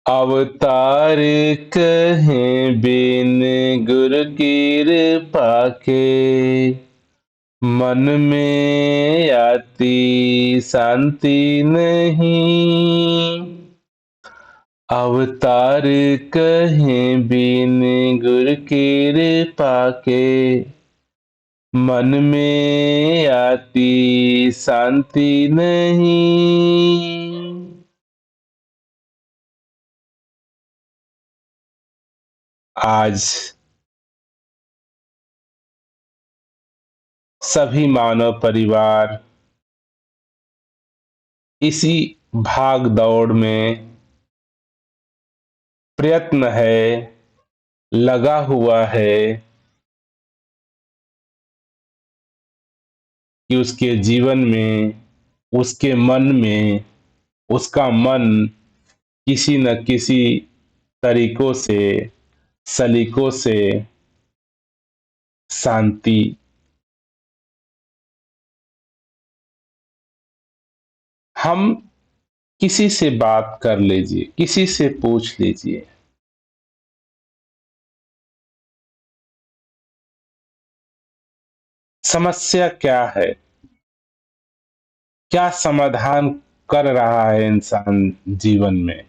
अवतार कहें बिन गुर कृपा के, मन में आती शांति नहीं। अवतार कहें बिन गुर कृपा के, मन में आती शांति नहीं। आज सभी मानव परिवार इसी भाग दौड़ में प्रयत्न है, लगा हुआ है कि उसके जीवन में, उसके मन में, उसका मन किसी न किसी तरीकों से, सलीकों से शांति। हम किसी से बात कर लीजिए, किसी से पूछ लीजिए, समस्या क्या है, क्या समाधान कर रहा है इंसान जीवन में।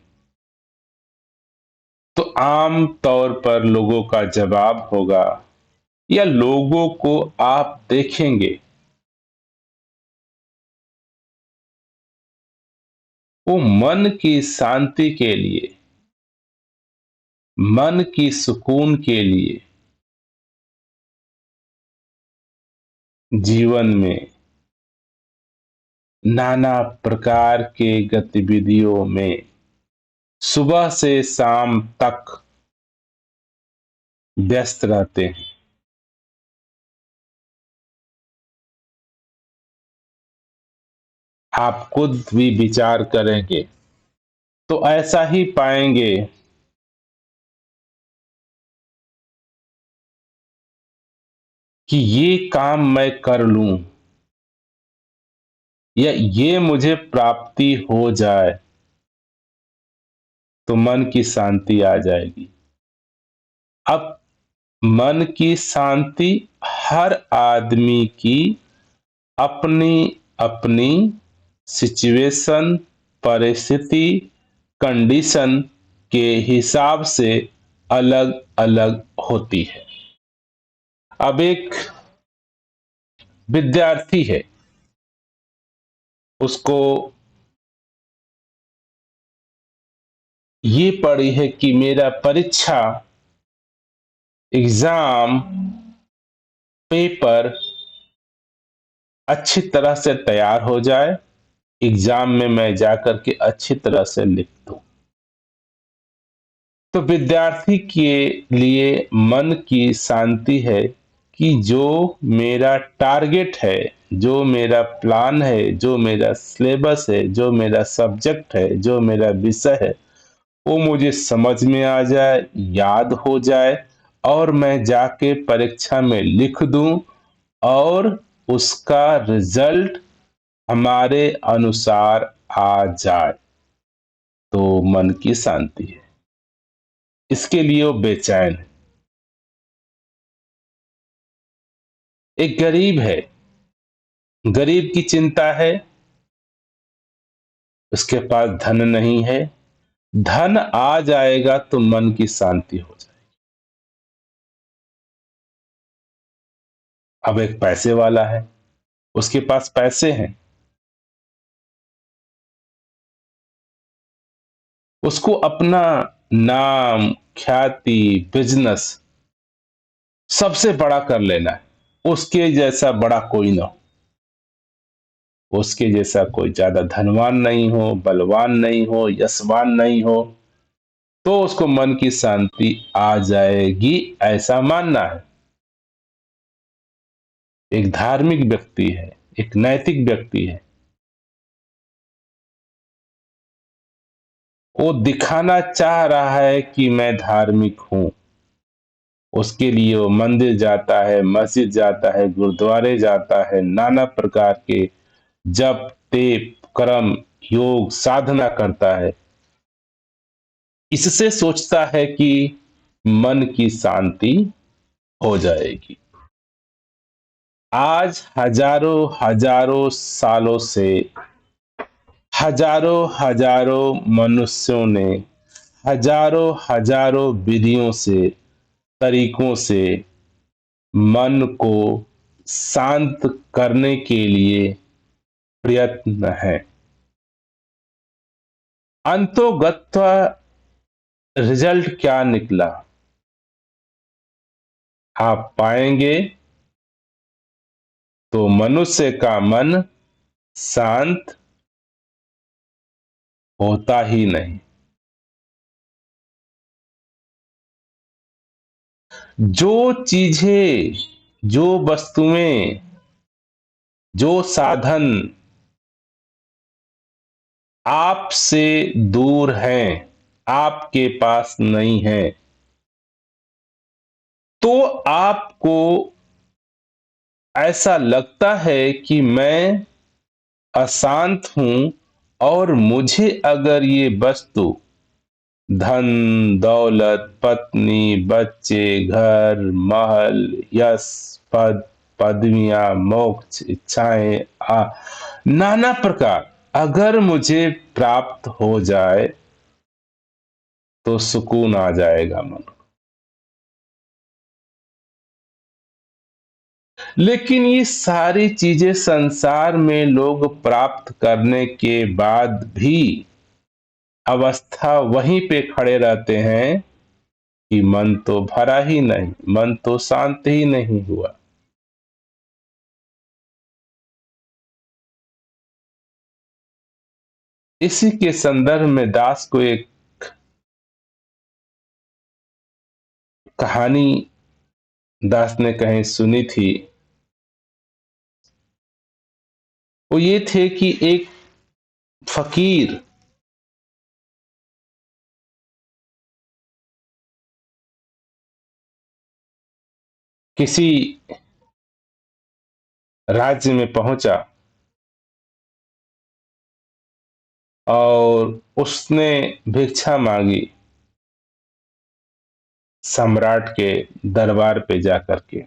तो आम तौर पर लोगों का जवाब होगा, या लोगों को आप देखेंगे, वो मन की शांति के लिए, मन की सुकून के लिए जीवन में नाना प्रकार के गतिविधियों में सुबह से शाम तक व्यस्त रहते हैं। आप खुद भी विचार करेंगे तो ऐसा ही पाएंगे कि ये काम मैं कर लूं, या ये मुझे प्राप्ति हो जाए तो मन की शांति आ जाएगी। अब मन की शांति हर आदमी की अपनी अपनी सिचुएशन, परिस्थिति, कंडीशन के हिसाब से अलग अलग होती है। अब एक विद्यार्थी है, उसको ये पड़ी है कि मेरा परीक्षा, एग्जाम, पेपर अच्छी तरह से तैयार हो जाए, एग्जाम में मैं जाकर के अच्छी तरह से लिख दूं। तो विद्यार्थी के लिए मन की शांति है कि जो मेरा टारगेट है, जो मेरा प्लान है, जो मेरा सिलेबस है, जो मेरा सब्जेक्ट है, जो मेरा विषय है, वो मुझे समझ में आ जाए, याद हो जाए, और मैं जाके परीक्षा में लिख दूं और उसका रिजल्ट हमारे अनुसार आ जाए, तो मन की शांति है। इसके लिए वो बेचैन है। एक गरीब है, गरीब की चिंता है, उसके पास धन नहीं है, धन आ जाएगा तो मन की शांति हो जाएगी। अब एक पैसे वाला है, उसके पास पैसे हैं, उसको अपना नाम, ख्याति, बिजनेस सबसे बड़ा कर लेना है। उसके जैसा बड़ा कोई ना हो, उसके जैसा कोई ज्यादा धनवान नहीं हो, बलवान नहीं हो, यशवान नहीं हो, तो उसको मन की शांति आ जाएगी, ऐसा मानना है। एक धार्मिक व्यक्ति है, एक नैतिक व्यक्ति है, वो दिखाना चाह रहा है कि मैं धार्मिक हूं। उसके लिए वो मंदिर जाता है, मस्जिद जाता है, गुरुद्वारे जाता है, नाना प्रकार के जप, तेप, कर्म, योग, साधना करता है। इससे सोचता है कि मन की शांति हो जाएगी। आज हजारों हजारों सालों से हजारों हजारों मनुष्यों ने हजारों हजारों विधियों से, तरीकों से मन को शांत करने के लिए प्रयत्न है। अंतोगत्वा रिजल्ट क्या निकला आप पाएंगे, तो मनुष्य का मन शांत होता ही नहीं। जो चीजें, जो वस्तुएं, जो साधन आपसे दूर हैं, आपके पास नहीं है, तो आपको ऐसा लगता है कि मैं अशांत हूं, और मुझे अगर ये वस्तु, धन दौलत, पत्नी, बच्चे, घर, महल, यश, पद, पदवियां, मोक्ष, इच्छाएं, नाना प्रकार अगर मुझे प्राप्त हो जाए तो सुकून आ जाएगा मन। लेकिन ये सारी चीजें संसार में लोग प्राप्त करने के बाद भी अवस्था वहीं पे खड़े रहते हैं कि मन तो भरा ही नहीं, मन तो शांत ही नहीं हुआ। इसी के संदर्भ में दास को एक कहानी दास ने कहीं सुनी थी। वो ये थे कि एक फकीर किसी राज्य में पहुंचा और उसने भिक्षा मांगी सम्राट के दरबार पे जाकर के।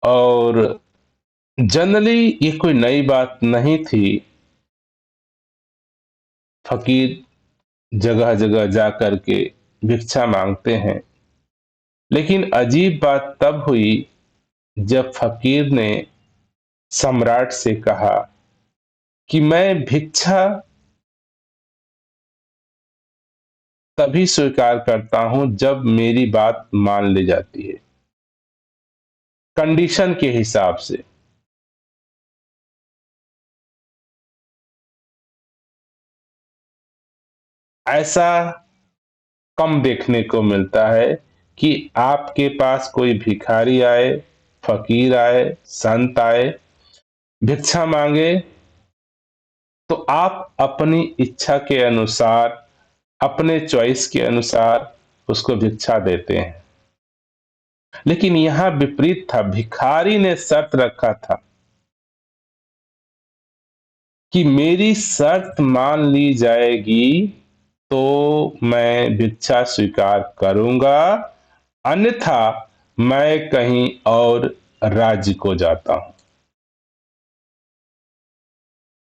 और जनरली ये कोई नई बात नहीं थी, फकीर जगह जगह जाकर के भिक्षा मांगते हैं। लेकिन अजीब बात तब हुई जब फकीर ने सम्राट से कहा कि मैं भिक्षा तभी स्वीकार करता हूं जब मेरी बात मान ली जाती है, कंडीशन के हिसाब से। ऐसा कम देखने को मिलता है कि आपके पास कोई भिखारी आए, फकीर आए, संत आए, भिक्षा मांगे, तो आप अपनी इच्छा के अनुसार, अपने चॉइस के अनुसार उसको भिक्षा देते हैं। लेकिन यहां विपरीत था, भिखारी ने शर्त रखा था कि मेरी शर्त मान ली जाएगी तो मैं भिक्षा स्वीकार करूंगा, अन्यथा मैं कहीं और राज्य को जाता हूं।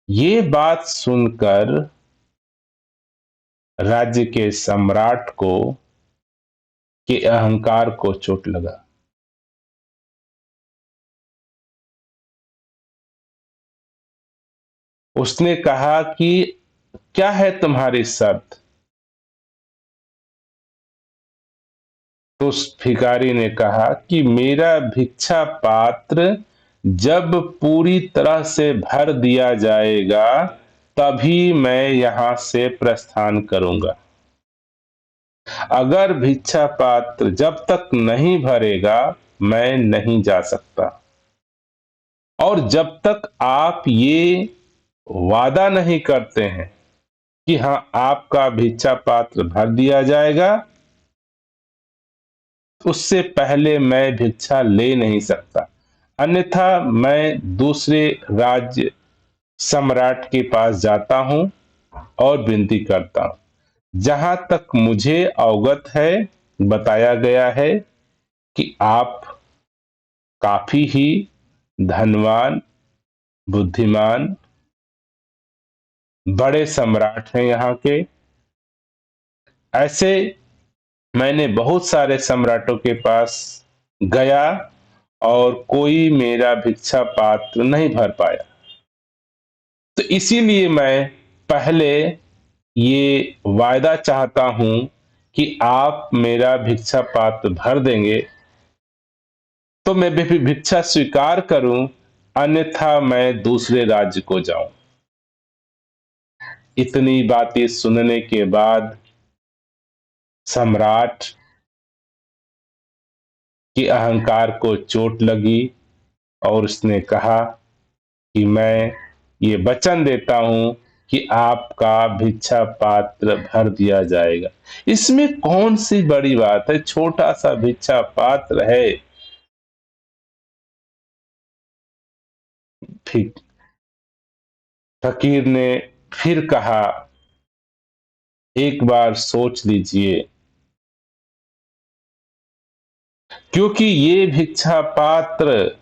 ये बात सुनकर राज्य के सम्राट को के अहंकार को चोट लगा। उसने कहा कि क्या है तुम्हारी शर्त? तो उस भिखारी ने कहा कि मेरा भिक्षा पात्र जब पूरी तरह से भर दिया जाएगा तभी मैं यहां से प्रस्थान करूंगा। अगर भिक्षा पात्र जब तक नहीं भरेगा मैं नहीं जा सकता। और जब तक आप ये वादा नहीं करते हैं कि हाँ आपका भिक्षा पात्र भर दिया जाएगा, उससे पहले मैं भिक्षा ले नहीं सकता, अन्यथा मैं दूसरे राज्य सम्राट के पास जाता हूं और विनती करता हूं, जहां तक मुझे अवगत है, बताया गया है कि आप काफी ही धनवान, बुद्धिमान, बड़े सम्राट हैं यहाँ के। ऐसे मैंने बहुत सारे सम्राटों के पास गया और कोई मेरा भिक्षा पात्र नहीं भर पाया। तो इसीलिए मैं पहले ये वायदा चाहता हूं कि आप मेरा भिक्षा पात्र भर देंगे तो मैं भी भिक्षा स्वीकार करूं, अन्यथा मैं दूसरे राज्य को जाऊं। इतनी बातें सुनने के बाद सम्राट के अहंकार को चोट लगी और उसने कहा कि मैं ये वचन देता हूं कि आपका भिक्षा पात्र भर दिया जाएगा। इसमें कौन सी बड़ी बात है, छोटा सा भिक्षा पात्र है। फिर फकीर ने फिर कहा, एक बार सोच लीजिए, क्योंकि ये भिक्षा पात्र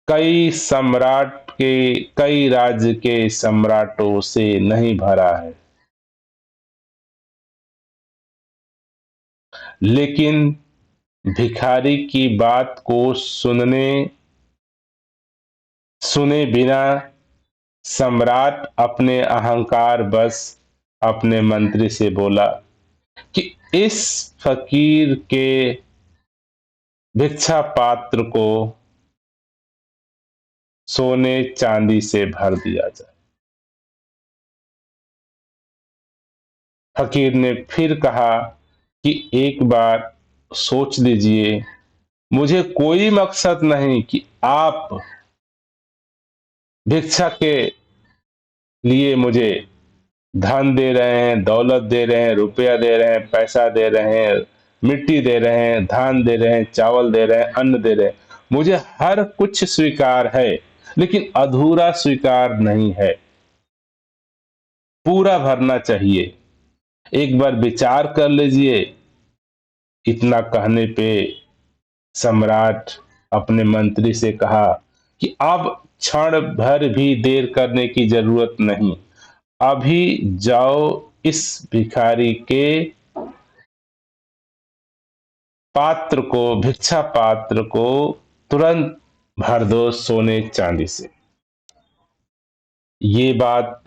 कई सम्राट के, कई राज्य के सम्राटों से नहीं भरा है, लेकिन भिखारी की बात को सुने बिना सम्राट अपने अहंकार बस अपने मंत्री से बोला कि इस फकीर के भिक्षा पात्र को सोने चांदी से भर दिया जाए। फकीर ने फिर कहा कि एक बार सोच लीजिए, मुझे कोई मकसद नहीं कि आप भिक्षा के लिए मुझे धन दे रहे हैं, दौलत दे रहे हैं, रुपया दे रहे हैं, पैसा दे रहे हैं, मिट्टी दे रहे हैं, धान दे रहे हैं, चावल दे रहे हैं, अन्न दे रहे हैं। मुझे हर कुछ स्वीकार है, लेकिन अधूरा स्वीकार नहीं है, पूरा भरना चाहिए। एक बार विचार कर लीजिए। इतना कहने पे सम्राट अपने मंत्री से कहा कि अब क्षण भर भी देर करने की जरूरत नहीं, अभी जाओ इस भिखारी के पात्र को, भिक्षा पात्र को तुरंत भर दो सोने चांदी से। ये बात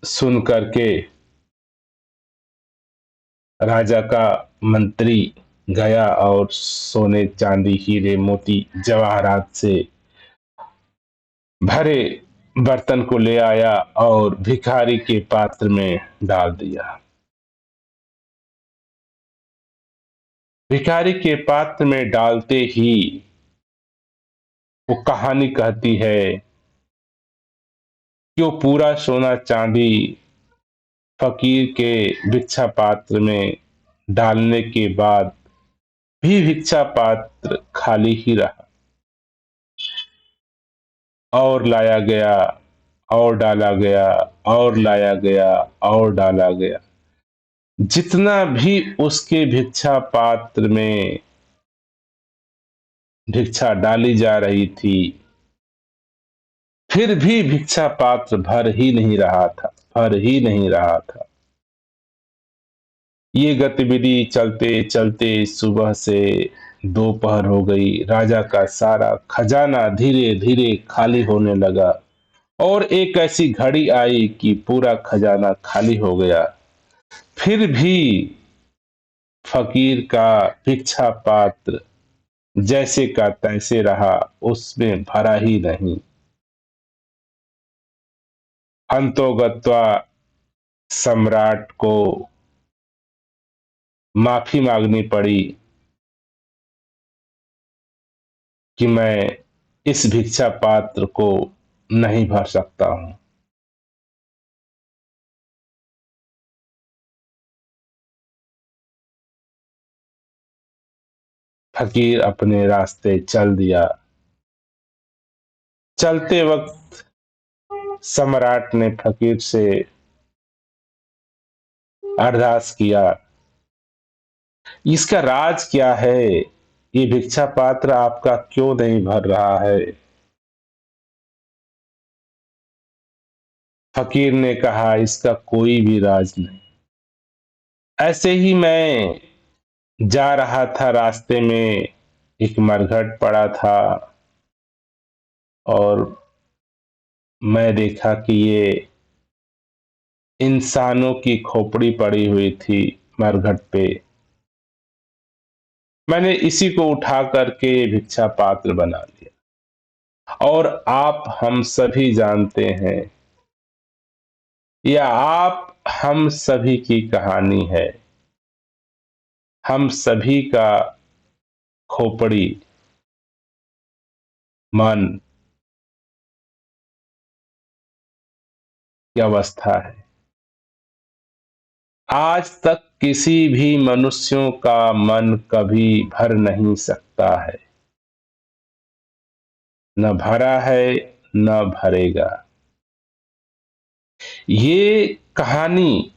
सुन करके राजा का मंत्री गया और सोने चांदी हीरे मोती जवाहरात से भरे बर्तन को ले आया और भिखारी के पात्र में डाल दिया। भिखारी के पात्र में डालते ही वो कहानी कहती है कि वो पूरा सोना चांदी फकीर के भिक्षा पात्र में डालने के बाद भी भिक्षा पात्र खाली ही रहा, और लाया गया और डाला गया और लाया गया और डाला गया। जितना भी उसके भिक्षा पात्र में भिक्षा डाली जा रही थी, फिर भी भिक्षा पात्र भर ही नहीं रहा था, भर ही नहीं रहा था। ये गतिविधि चलते चलते सुबह से दोपहर हो गई। राजा का सारा खजाना धीरे धीरे खाली होने लगा और एक ऐसी घड़ी आई कि पूरा खजाना खाली हो गया। फिर भी फकीर का भिक्षा पात्र जैसे का तैसे रहा, उसमें भरा ही नहीं। अंतोगत्वा सम्राट को माफी मांगनी पड़ी कि मैं इस भिक्षा पात्र को नहीं भर सकता हूं। फकीर अपने रास्ते चल दिया। चलते वक्त सम्राट ने फकीर से अरदास किया। इसका राज क्या है? ये भिक्षा पात्र आपका क्यों नहीं भर रहा है? फकीर ने कहा, इसका कोई भी राज नहीं। ऐसे ही मैं जा रहा था, रास्ते में एक मरघट पड़ा था और मैं देखा कि ये इंसानों की खोपड़ी पड़ी हुई थी मरघट पे। मैंने इसी को उठा करके भिक्षा पात्र बना लिया। और आप हम सभी जानते हैं, यह आप हम सभी की कहानी है। हम सभी का खोपड़ी, मन की अवस्था है। आज तक किसी भी मनुष्यों का मन कभी भर नहीं सकता है, न भरा है न भरेगा। ये कहानी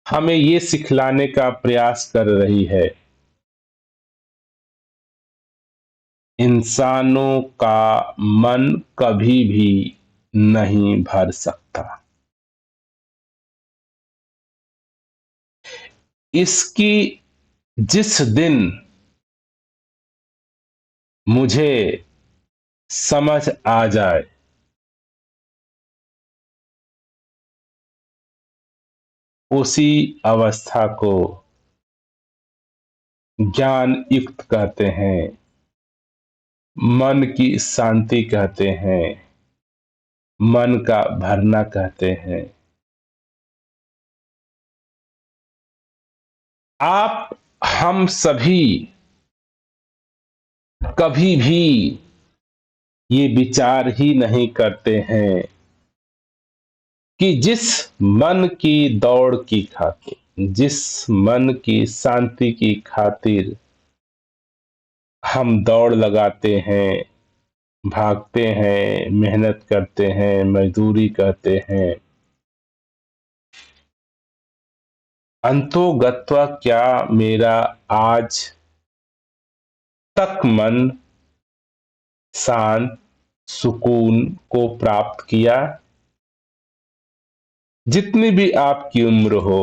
हमें ये सिखलाने का प्रयास कर रही है, इंसानों का मन कभी भी नहीं भर सकता। इसकी जिस दिन मुझे समझ आ जाए, उसी अवस्था को ज्ञान युक्त कहते हैं, मन की शांति कहते हैं, मन का भरना कहते हैं। आप हम सभी कभी भी ये विचार ही नहीं करते हैं कि जिस मन की दौड़ की खातिर, जिस मन की शांति की खातिर हम दौड़ लगाते हैं, भागते हैं, मेहनत करते हैं, मजदूरी करते हैं, अंतोगत्वा क्या मेरा आज तक मन शांत, सुकून को प्राप्त किया? जितनी भी आपकी उम्र हो,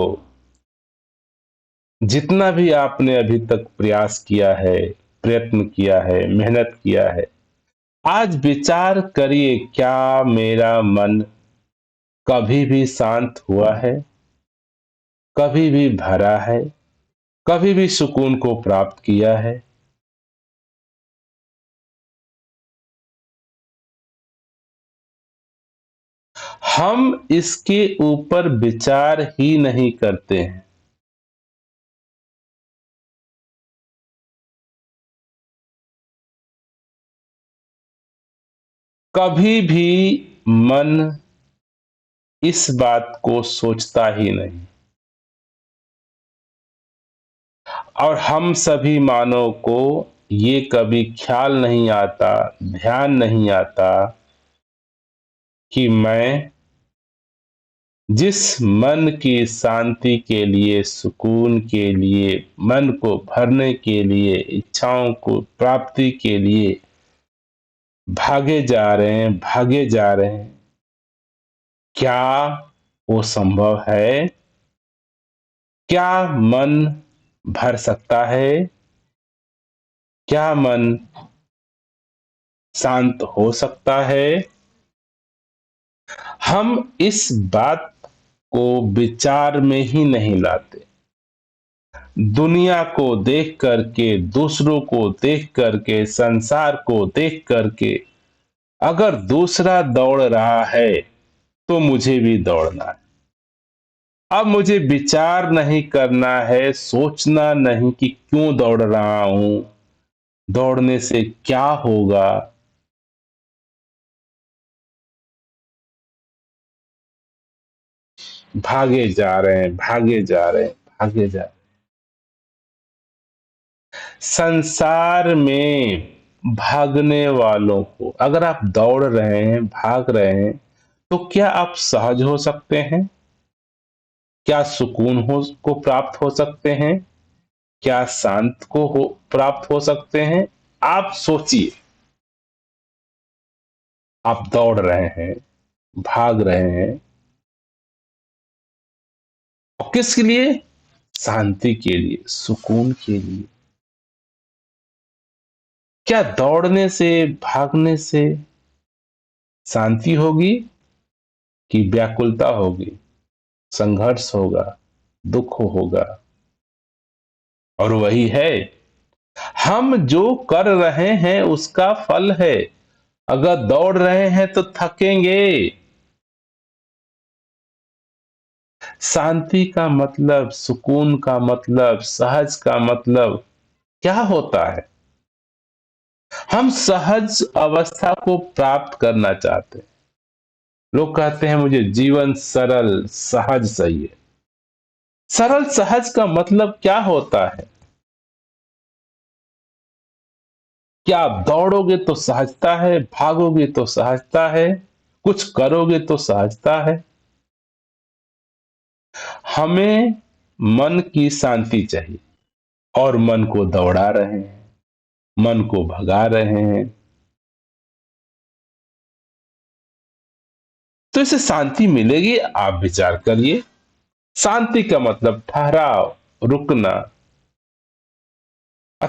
जितना भी आपने अभी तक प्रयास किया है, प्रयत्न किया है, मेहनत किया है, आज विचार करिए, क्या मेरा मन कभी भी शांत हुआ है? कभी भी भरा है? कभी भी सुकून को प्राप्त किया है? हम इसके ऊपर विचार ही नहीं करते हैं। कभी भी मन इस बात को सोचता ही नहीं। और हम सभी मानव को ये कभी ख्याल नहीं आता, ध्यान नहीं आता कि मैं जिस मन की शांति के लिए, सुकून के लिए, मन को भरने के लिए, इच्छाओं को प्राप्ति के लिए भागे जा रहे हैं, भागे जा रहे हैं, क्या वो संभव है? क्या मन भर सकता है? क्या मन शांत हो सकता है? हम इस बात को विचार में ही नहीं लाते। दुनिया को देख करके, दूसरों को देख करके, संसार को देख करके, अगर दूसरा दौड़ रहा है तो मुझे भी दौड़ना है। अब मुझे विचार नहीं करना है, सोचना नहीं कि क्यों दौड़ रहा हूं, दौड़ने से क्या होगा। भागे जा रहे हैं, भागे जा रहे हैं, भागे जा रहे हैं। संसार में भागने वालों को, अगर आप दौड़ रहे हैं, भाग रहे हैं, तो क्या आप सहज हो सकते हैं? क्या सुकून को प्राप्त हो सकते हैं? क्या शांत को प्राप्त हो सकते हैं? आप सोचिए। आप दौड़ रहे हैं, भाग रहे हैं, और किसके लिए? शांति के लिए, सुकून के लिए। क्या दौड़ने से, भागने से शांति होगी कि व्याकुलता होगी, संघर्ष होगा, दुख होगा? और वही है, हम जो कर रहे हैं उसका फल है। अगर दौड़ रहे हैं तो थकेंगे। शांति का मतलब, सुकून का मतलब, सहज का मतलब क्या होता है? हम सहज अवस्था को प्राप्त करना चाहते हैं। लोग कहते हैं मुझे जीवन सरल सहज चाहिए। सरल सहज का मतलब क्या होता है? क्या आप दौड़ोगे तो सहजता है, भागोगे तो सहजता है, कुछ करोगे तो सहजता है? हमें मन की शांति चाहिए, और मन को दौड़ा रहे हैं, मन को भगा रहे हैं। तो इसे शांति मिलेगी? आप विचार करिए। शांति का मतलब ठहराव, रुकना।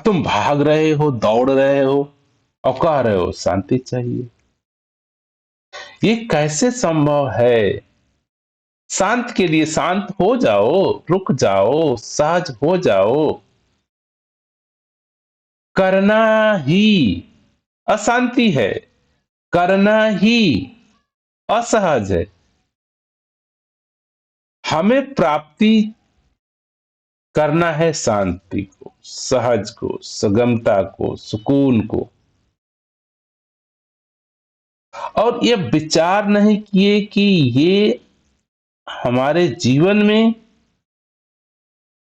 तुम भाग रहे हो, दौड़ रहे हो, और कह रहे हो शांति चाहिए। ये कैसे संभव है? शांत के लिए शांत हो जाओ, रुक जाओ, सहज हो जाओ। करना ही अशांति है, करना ही असहज है। हमें प्राप्ति करना है शांति को, सहज को, सुगमता को, सुकून को। और ये विचार नहीं किए कि ये हमारे जीवन में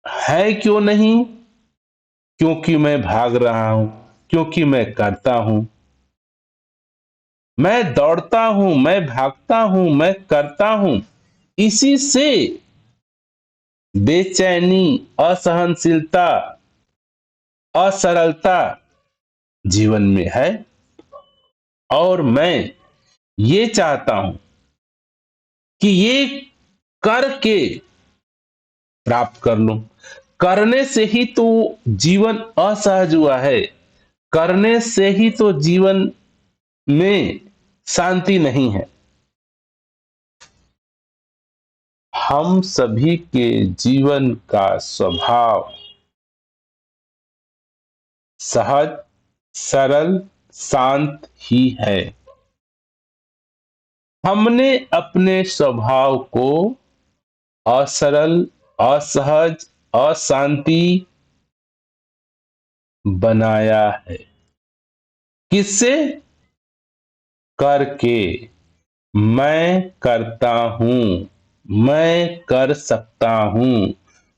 है क्यों नहीं? क्योंकि मैं भाग रहा हूं, क्योंकि मैं करता हूं, मैं दौड़ता हूं, मैं भागता हूं, मैं करता हूं। इसी से बेचैनी, असहनशीलता, असरलता जीवन में है। और मैं ये चाहता हूं कि ये करके प्राप्त कर लूं। करने से ही तो जीवन असहज हुआ है। करने से ही तो जीवन में शांति नहीं है। हम सभी के जीवन का स्वभाव सहज, सरल, शांत ही है। हमने अपने स्वभाव को असरल, असहज, अशांति बनाया है। किससे? करके। मैं करता हूं, मैं कर सकता हूं,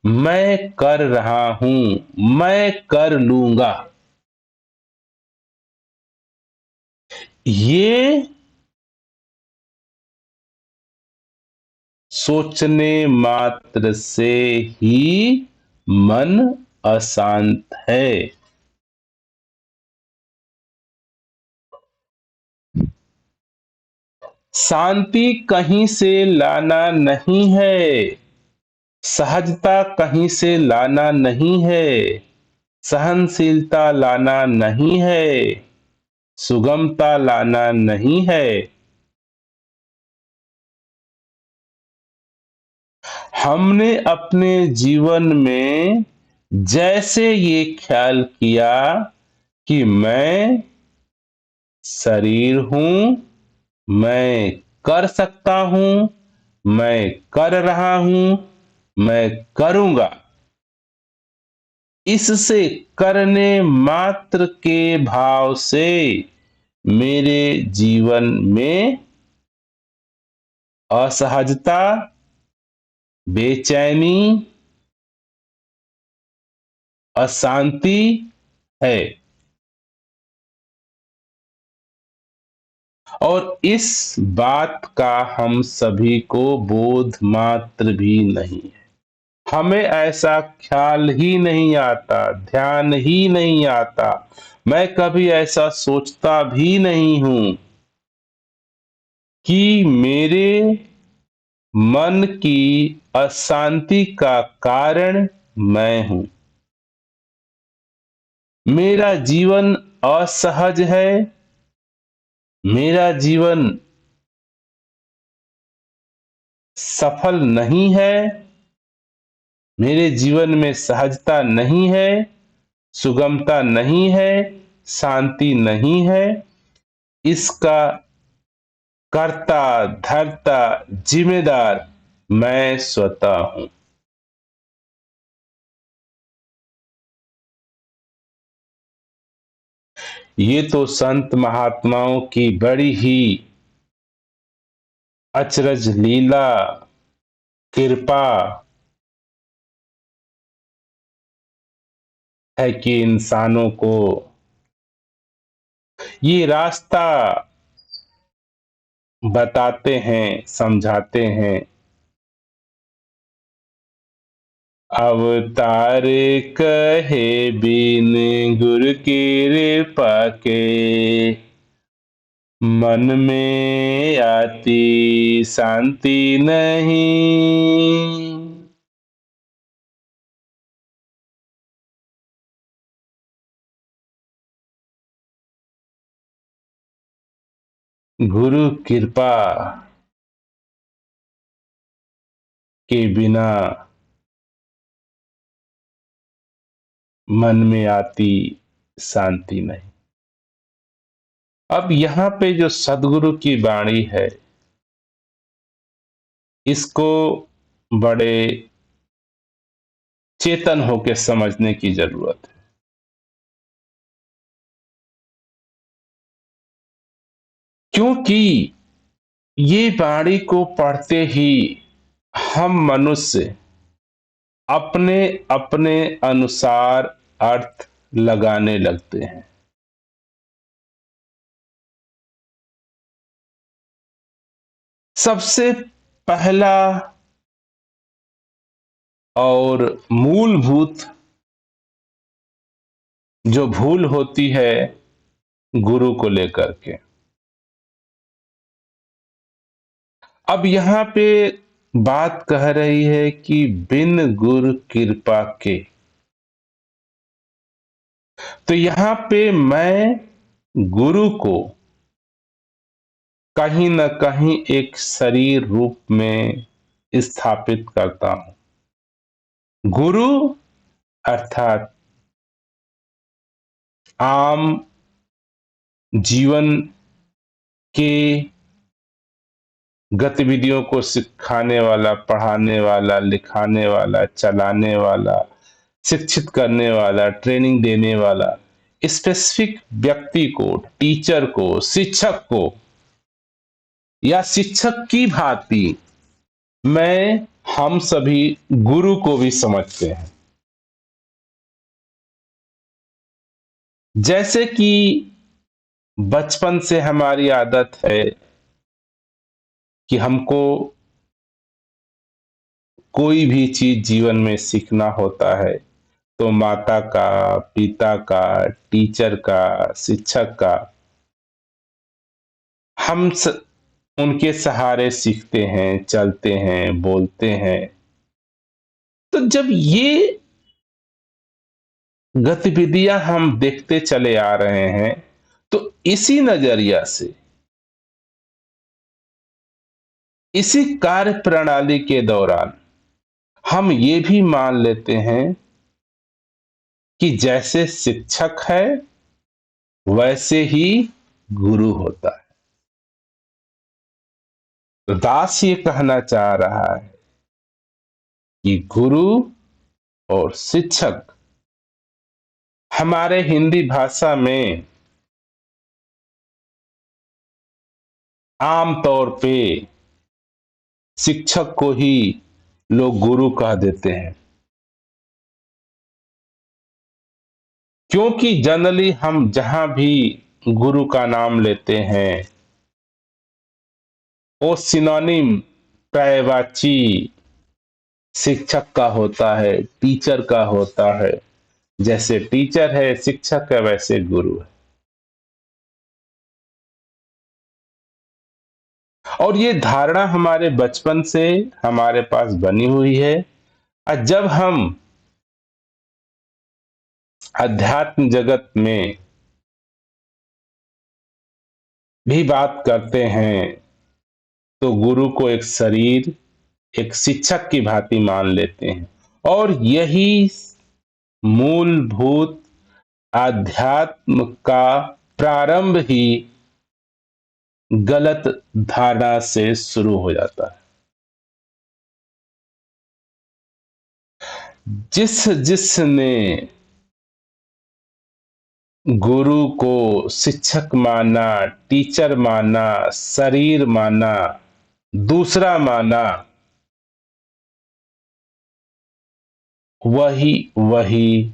मैं कर रहा हूं, मैं कर लूंगा। ये सोचने मात्र से ही मन अशांत है। शांति कहीं से लाना नहीं है, सहजता कहीं से लाना नहीं है, सहनशीलता लाना नहीं है, सुगमता लाना नहीं है। हमने अपने जीवन में जैसे ये ख्याल किया कि मैं शरीर हूं, मैं कर सकता हूं, मैं कर रहा हूं, मैं करूंगा, इससे करने मात्र के भाव से मेरे जीवन में असहजता, बेचैनी, अशांति है। और इस बात का हम सभी को बोध मात्र भी नहीं है। हमें ऐसा ख्याल ही नहीं आता, ध्यान ही नहीं आता, मैं कभी ऐसा सोचता भी नहीं हूं कि मेरे मन की अशांति का कारण मैं हूं। मेरा जीवन असहज है, मेरा जीवन सफल नहीं है, मेरे जीवन में सहजता नहीं है, सुगमता नहीं है, शांति नहीं है। इसका कर्ता धर्ता जिम्मेदार मैं स्वतः हूं। ये तो संत महात्माओं की बड़ी ही अचरज लीला, कृपा है कि इंसानों को ये रास्ता बताते हैं, समझाते हैं। अवतार कहे बिन गुरु कृपा के, मन में आती शांति नहीं। गुरु कृपा के बिना मन में आती शांति नहीं। अब यहां पे जो सदगुरु की वाणी है, इसको बड़े चेतन होकर समझने की जरूरत है। क्योंकि ये वाणी को पढ़ते ही हम मनुष्य अपने अपने अनुसार अर्थ लगाने लगते हैं। सबसे पहला और मूलभूत जो भूल होती है गुरु को लेकर के। अब यहां पे बात कह रही है कि बिन गुरु कृपा के, तो यहां पे मैं गुरु को कहीं न कहीं एक शरीर रूप में स्थापित करता हूं। गुरु अर्थात आम जीवन के गतिविधियों को सिखाने वाला, पढ़ाने वाला, लिखाने वाला, चलाने वाला, शिक्षित करने वाला, ट्रेनिंग देने वाला, स्पेसिफिक व्यक्ति को, टीचर को, शिक्षक को या शिक्षक की भांति मैं हम सभी गुरु को भी समझते हैं। जैसे कि बचपन से हमारी आदत है कि हमको कोई भी चीज जीवन में सीखना होता है तो माता का, पिता का, टीचर का, शिक्षक का हम उनके सहारे सीखते हैं, चलते हैं, बोलते हैं। तो जब ये गतिविधियां हम देखते चले आ रहे हैं तो इसी नजरिया से, इसी कार्य प्रणाली के दौरान हम ये भी मान लेते हैं कि जैसे शिक्षक है वैसे ही गुरु होता है। तो दास ये कहना चाह रहा है कि गुरु और शिक्षक हमारे हिंदी भाषा में आम तौर पे शिक्षक को ही लोग गुरु कह देते हैं, क्योंकि जनरली हम जहां भी गुरु का नाम लेते हैं वो सिनोनिम पर्यायवाची शिक्षक का होता है, टीचर का होता है। जैसे टीचर है शिक्षक है, वैसे गुरु है। और ये धारणा हमारे बचपन से हमारे पास बनी हुई है। और जब हम अध्यात्म जगत में भी बात करते हैं तो गुरु को एक शरीर, एक शिक्षक की भांति मान लेते हैं। और यही मूलभूत आध्यात्म का प्रारंभ ही गलत धारणा से शुरू हो जाता है। जिसने गुरु को शिक्षक माना, टीचर माना, शरीर माना, दूसरा माना, वही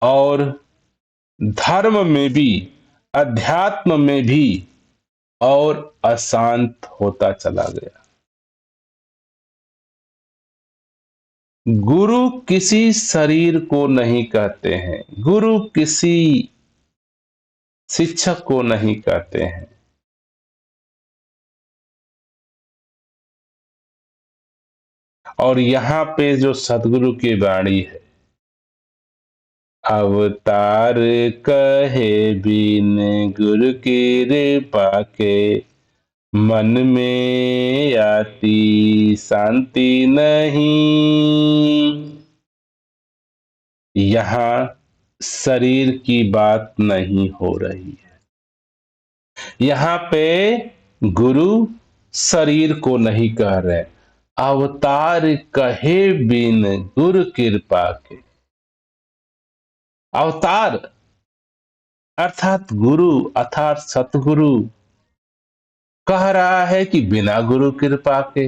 और धर्म में भी, अध्यात्म में भी और अशांत होता चला गया। गुरु किसी शरीर को नहीं कहते हैं, गुरु किसी शिक्षक को नहीं कहते हैं। और यहां पे जो सदगुरु की वाणी है, अवतार कहे बिन गुरु की कृपा के, मन में आती शांति नहीं। यहां शरीर की बात नहीं हो रही है। यहां पे गुरु शरीर को नहीं कह रहे, अवतार कहे बिन गुरु कृपा के। अवतार अर्थात गुरु अर्थात सतगुरु कह रहा है कि बिना गुरु कृपा के।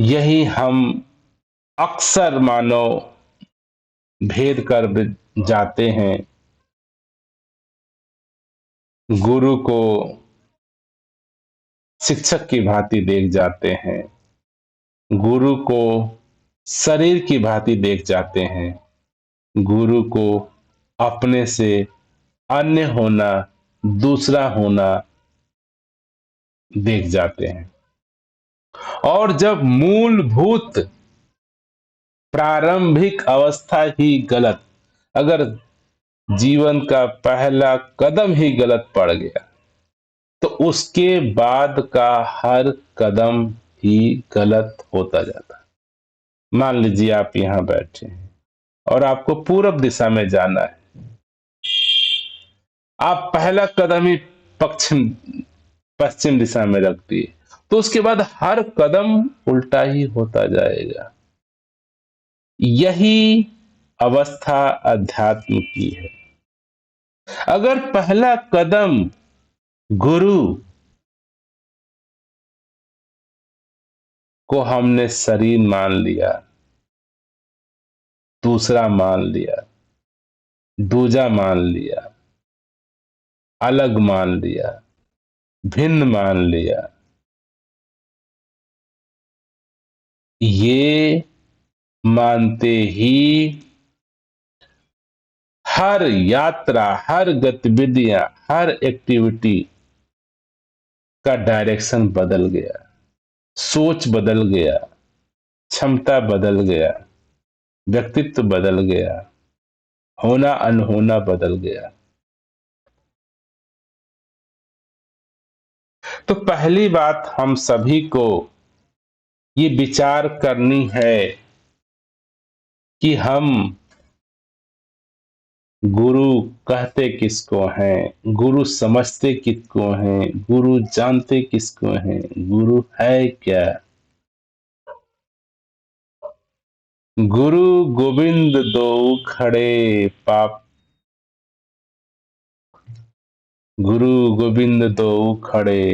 यही हम अक्सर मानो भेद कर जाते हैं। गुरु को शिक्षक की भांति देख जाते हैं, गुरु को शरीर की भांति देख जाते हैं, गुरु को अपने से अन्य होना, दूसरा होना देख जाते हैं। और जब मूलभूत प्रारंभिक अवस्था ही गलत, अगर जीवन का पहला कदम ही गलत पड़ गया तो उसके बाद का हर कदम ही गलत होता जाता है। मान लीजिए आप यहां बैठे हैं और आपको पूरब दिशा में जाना है। आप पहला कदम ही पश्चिम पश्चिम दिशा में रख दिए तो उसके बाद हर कदम उल्टा ही होता जाएगा। यही अवस्था अध्यात्म की है। अगर पहला कदम गुरु को हमने शरीर मान लिया, दूसरा मान लिया, दूजा मान लिया, अलग मान लिया, भिन्न मान लिया, ये मानते ही हर यात्रा, हर गतिविधियां, हर एक्टिविटी का डायरेक्शन बदल गया, सोच बदल गया, क्षमता बदल गया, व्यक्तित्व बदल गया, होना अनहोना बदल गया। तो पहली बात हम सभी को ये विचार करनी है कि हम गुरु कहते किसको हैं, गुरु समझते किसको हैं, गुरु जानते किसको हैं, गुरु है क्या। गुरु गोविंद दो खड़े पाप, गुरु गोविंद दो खड़े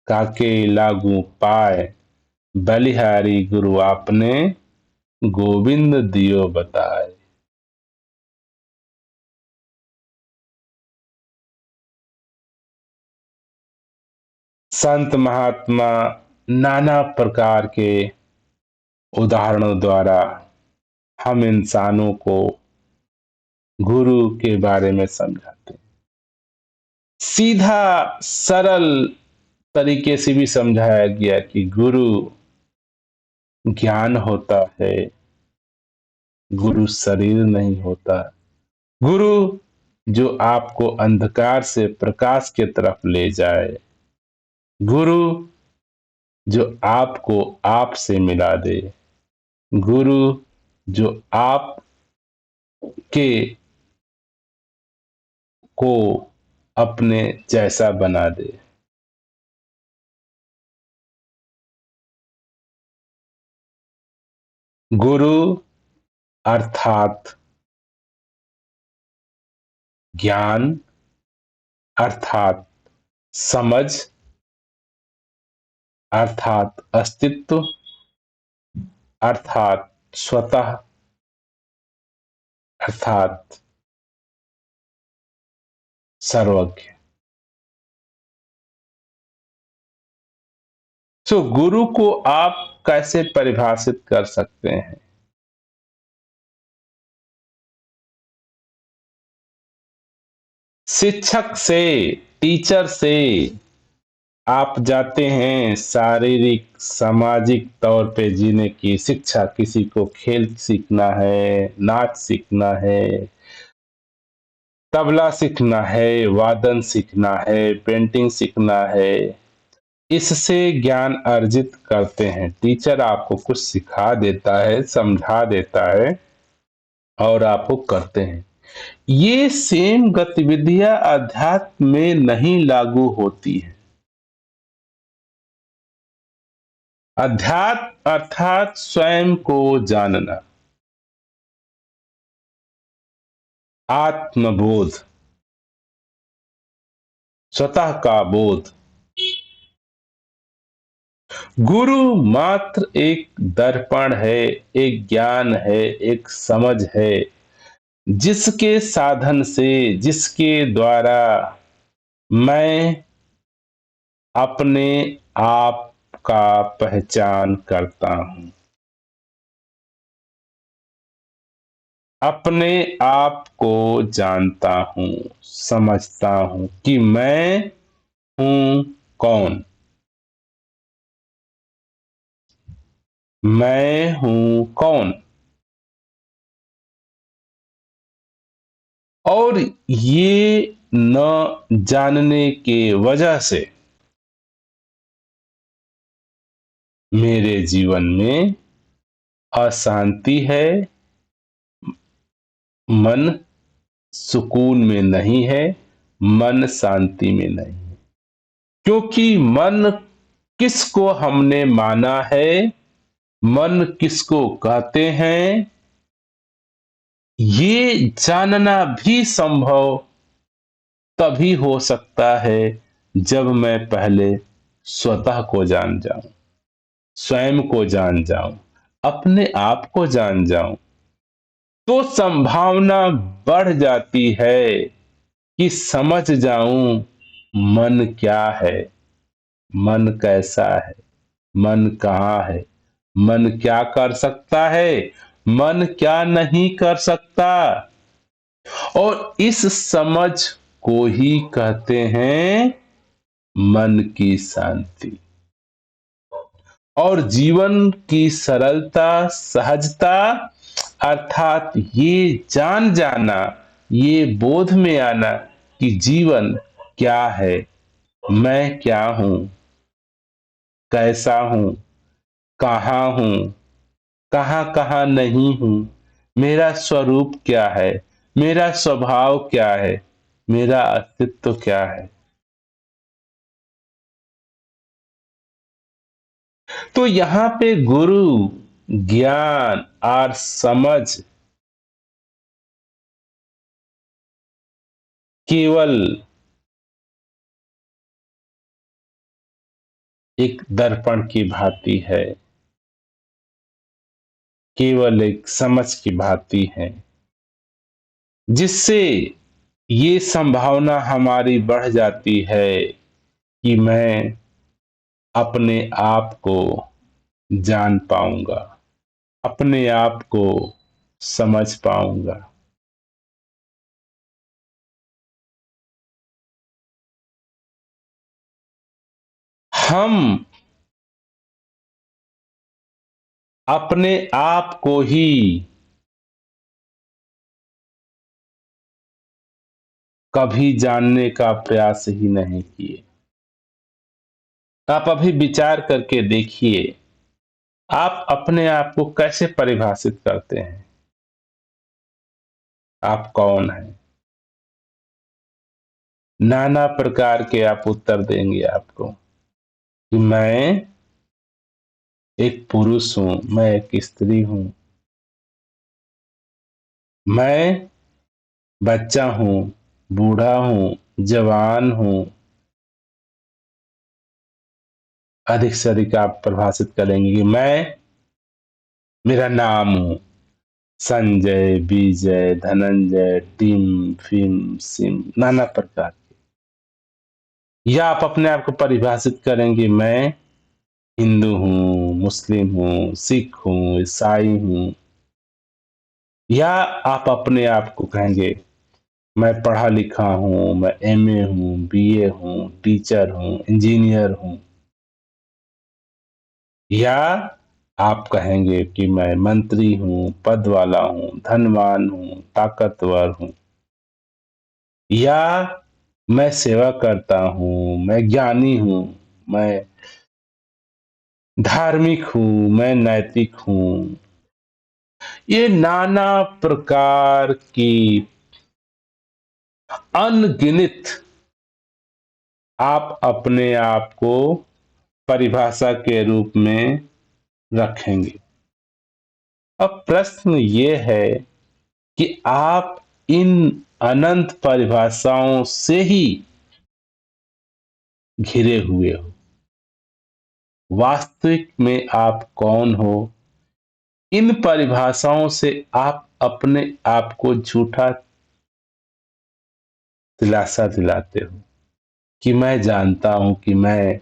काके लागू पाए, बलिहारी गुरु आपने गोविंद दियो बताए। संत महात्मा नाना प्रकार के उदाहरणों द्वारा हम इंसानों को गुरु के बारे में समझाते हैं। सीधा सरल तरीके से भी समझाया गया कि गुरु ज्ञान होता है, गुरु शरीर नहीं होता। गुरु जो आपको अंधकार से प्रकाश की तरफ ले जाए, गुरु जो आपको आप से मिला दे, गुरु जो आप के को अपने जैसा बना दे। गुरु अर्थात ज्ञान, अर्थात समझ, अर्थात अस्तित्व, अर्थात स्वतः, अर्थात सर्वज्ञ। तो गुरु को आप कैसे परिभाषित कर सकते हैं? शिक्षक से, टीचर से आप जाते हैं शारीरिक सामाजिक तौर पे जीने की शिक्षा। किसी को खेल सीखना है, नाच सीखना है, तबला सीखना है, वादन सीखना है, पेंटिंग सीखना है, इससे ज्ञान अर्जित करते हैं। टीचर आपको कुछ सिखा देता है, समझा देता है और आप वो करते हैं। ये सेम गतिविधियां अध्यात्म में नहीं लागू होती है। अध्यात्म अर्थात स्वयं को जानना, आत्मबोध, स्वतः का बोध। गुरु मात्र एक दर्पण है, एक ज्ञान है, एक समझ है, जिसके साधन से, जिसके द्वारा मैं अपने आप का पहचान करता हूं, अपने आप को जानता हूं, समझता हूं कि मैं हूं कौन, मैं हूं कौन। और ये न जानने के वजह से मेरे जीवन में अशांति है, मन सुकून में नहीं है, मन शांति में नहीं है। क्योंकि मन किसको हमने माना है, मन किसको कहते हैं, ये जानना भी संभव तभी हो सकता है जब मैं पहले स्वतः को जान जाऊं, स्वयं को जान जाऊं, अपने आप को जान जाऊं। तो संभावना बढ़ जाती है कि समझ जाऊं मन क्या है, मन कैसा है, मन कहाँ है, मन क्या कर सकता है, मन क्या नहीं कर सकता। और इस समझ को ही कहते हैं मन की शांति। और जीवन की सरलता, सहजता अर्थात ये जान जाना, ये बोध में आना कि जीवन क्या है, मैं क्या हूं, कैसा हूं, कहां हूं, कहां कहां नहीं हूं, मेरा स्वरूप क्या है, मेरा स्वभाव क्या है, मेरा अस्तित्व क्या है। तो यहां पे गुरु ज्ञान और समझ केवल एक दर्पण की भांति है, केवल एक समझ की भांति है, जिससे ये संभावना हमारी बढ़ जाती है कि मैं अपने आप को जान पाऊंगा, अपने आप को समझ पाऊंगा। हम अपने आप को ही कभी जानने का प्रयास ही नहीं किए। आप अभी विचार करके देखिए, आप अपने आप को कैसे परिभाषित करते हैं? आप कौन हैं? नाना प्रकार के आप उत्तर देंगे आपको कि मैं एक पुरुष हूं, मैं एक स्त्री हूं, मैं बच्चा हूं, बूढ़ा हूं, जवान हूं। अधिक से अधिक आप परिभाषित करेंगे कि मैं, मेरा नाम हूं संजय, विजय, धनंजय, टिम, फिम, सिम, नाना प्रकार। या आप अपने आप को परिभाषित करेंगे, मैं हिंदू हूँ, मुस्लिम हूँ, सिख हूँ, ईसाई हूँ। या आप अपने आप को कहेंगे, मैं पढ़ा लिखा हूँ, मैं एमए हूँ, बीए हूँ, टीचर हूँ, इंजीनियर हूँ। या आप कहेंगे कि मैं मंत्री हूँ, पद वाला हूँ, धनवान हूँ, ताकतवर हूँ। या मैं सेवा करता हूँ, मैं ज्ञानी हूँ, मैं धार्मिक हूँ, मैं नैतिक हूँ। ये नाना प्रकार की अनगिनत आप अपने आप को परिभाषा के रूप में रखेंगे। अब प्रश्न ये है कि आप इन अनंत परिभाषाओं से ही घिरे हुए हो। वास्तविक में आप कौन हो? इन परिभाषाओं से आप अपने आप को झूठा दिलासा दिलाते हो कि मैं जानता हूं कि मैं,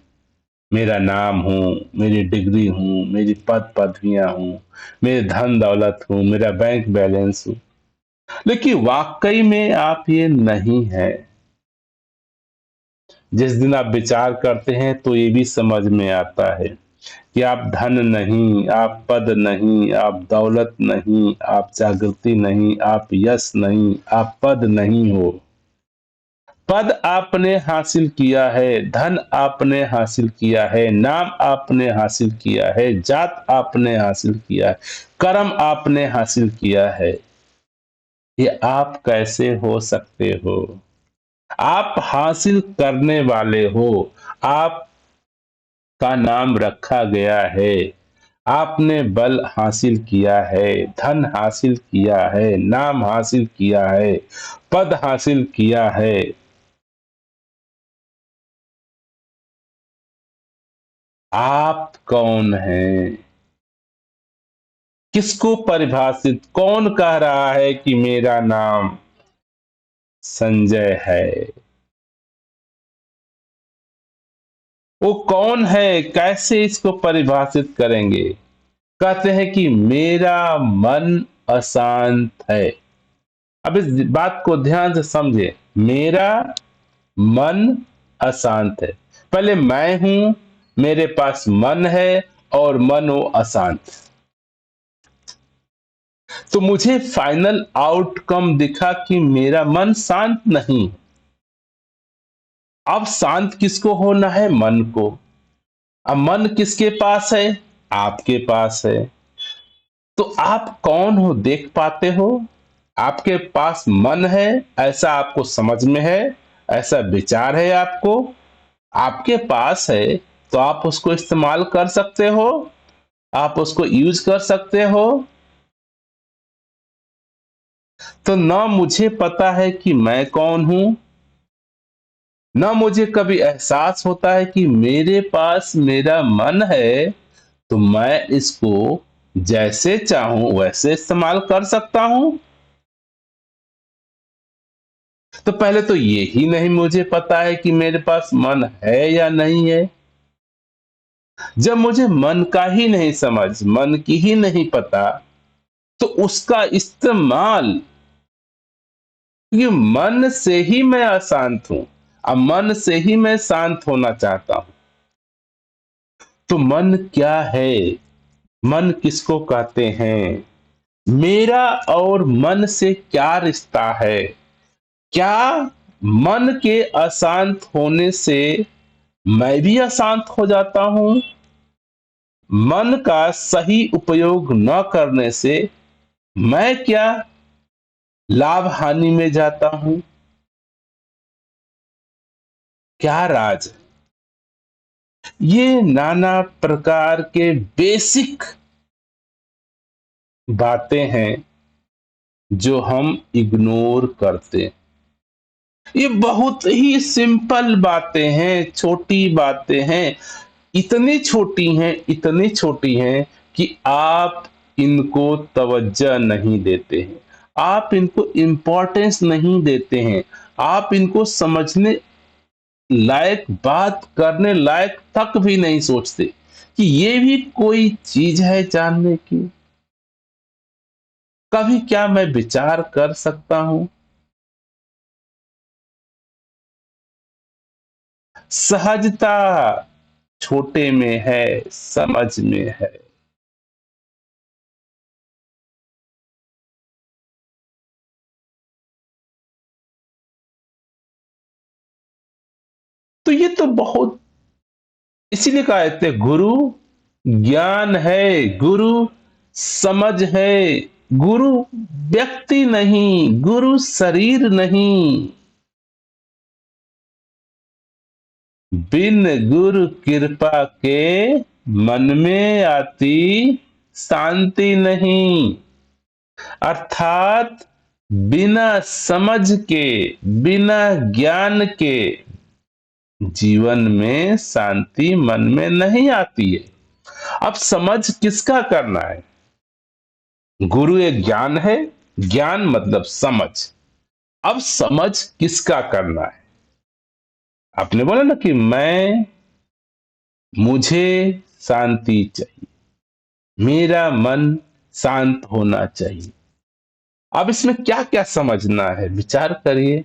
मेरा नाम हूँ, मेरी डिग्री हूँ, मेरी पद पदवियां हूँ, मेरे धन दौलत हूँ, मेरा बैंक बैलेंस हूँ। लेकिन वाकई में आप ये नहीं है। जिस दिन आप विचार करते हैं तो ये भी समझ में आता है कि आप धन नहीं, आप पद नहीं, आप दौलत नहीं, आप जागृति नहीं, आप यश नहीं, आप पद नहीं हो। पद आपने हासिल किया है, धन आपने हासिल किया है, नाम आपने हासिल किया है, जात आपने हासिल किया है, कर्म आपने हासिल किया है। ये आप कैसे हो सकते हो? आप हासिल करने वाले हो। आपका नाम रखा गया है। आपने बल हासिल किया है, धन हासिल किया है, नाम हासिल किया है, पद हासिल किया है। आप कौन हैं? किसको परिभाषित, कौन कह रहा है कि मेरा नाम संजय है? वो कौन है? कैसे इसको परिभाषित करेंगे? कहते हैं कि मेरा मन अशांत है। अब इस बात को ध्यान से समझे। मेरा मन अशांत है। पहले मैं हूं, मेरे पास मन है और मन वो अशांत। तो मुझे फाइनल आउटकम दिखा कि मेरा मन शांत नहीं। अब शांत किसको होना है? मन को। अब मन किसके पास है? आपके पास है। तो आप कौन हो देख पाते हो? आपके पास मन है, ऐसा आपको समझ में है, ऐसा विचार है आपको, आपके पास है, तो आप उसको इस्तेमाल कर सकते हो, आप उसको यूज कर सकते हो। तो ना मुझे पता है कि मैं कौन हूं, ना मुझे कभी एहसास होता है कि मेरे पास मेरा मन है, तो मैं इसको जैसे चाहूं वैसे इस्तेमाल कर सकता हूं। तो पहले तो ये ही नहीं मुझे पता है कि मेरे पास मन है या नहीं है। जब मुझे मन का ही नहीं समझ, मन की ही नहीं पता, तो उसका इस्तेमाल, क्योंकि मन से ही मैं अशांत हूं, अब मन से ही मैं शांत होना चाहता हूं। तो मन क्या है? मन किसको कहते हैं? मेरा और मन से क्या रिश्ता है? क्या मन के अशांत होने से मैं भी अशांत हो जाता हूं? मन का सही उपयोग न करने से मैं क्या लाभ हानि में जाता हूं? क्या राज? ये नाना प्रकार के बेसिक बातें हैं जो हम इग्नोर करते हैं। ये बहुत ही सिंपल बातें हैं, छोटी बातें हैं, इतनी छोटी हैं कि आप इनको तवज्जो नहीं देते हैं, आप इनको इम्पोर्टेंस नहीं देते हैं, आप इनको समझने लायक, बात करने लायक तक भी नहीं सोचते कि ये भी कोई चीज है जानने की। कभी क्या मैं विचार कर सकता हूं? सहजता छोटे में है, समझ में है। तो ये तो बहुत, इसीलिए कहते हैं गुरु ज्ञान है, गुरु समझ है, गुरु व्यक्ति नहीं, गुरु शरीर नहीं। बिन गुरु कृपा के मन में आती शांति नहीं। अर्थात बिना समझ के, बिना ज्ञान के जीवन में शांति मन में नहीं आती है। अब समझ किसका करना है? गुरु एक ज्ञान है, ज्ञान मतलब समझ। अब समझ किसका करना है? आपने बोला ना कि मुझे शांति चाहिए, मेरा मन शांत होना चाहिए। अब इसमें क्या क्या समझना है, विचार करिए।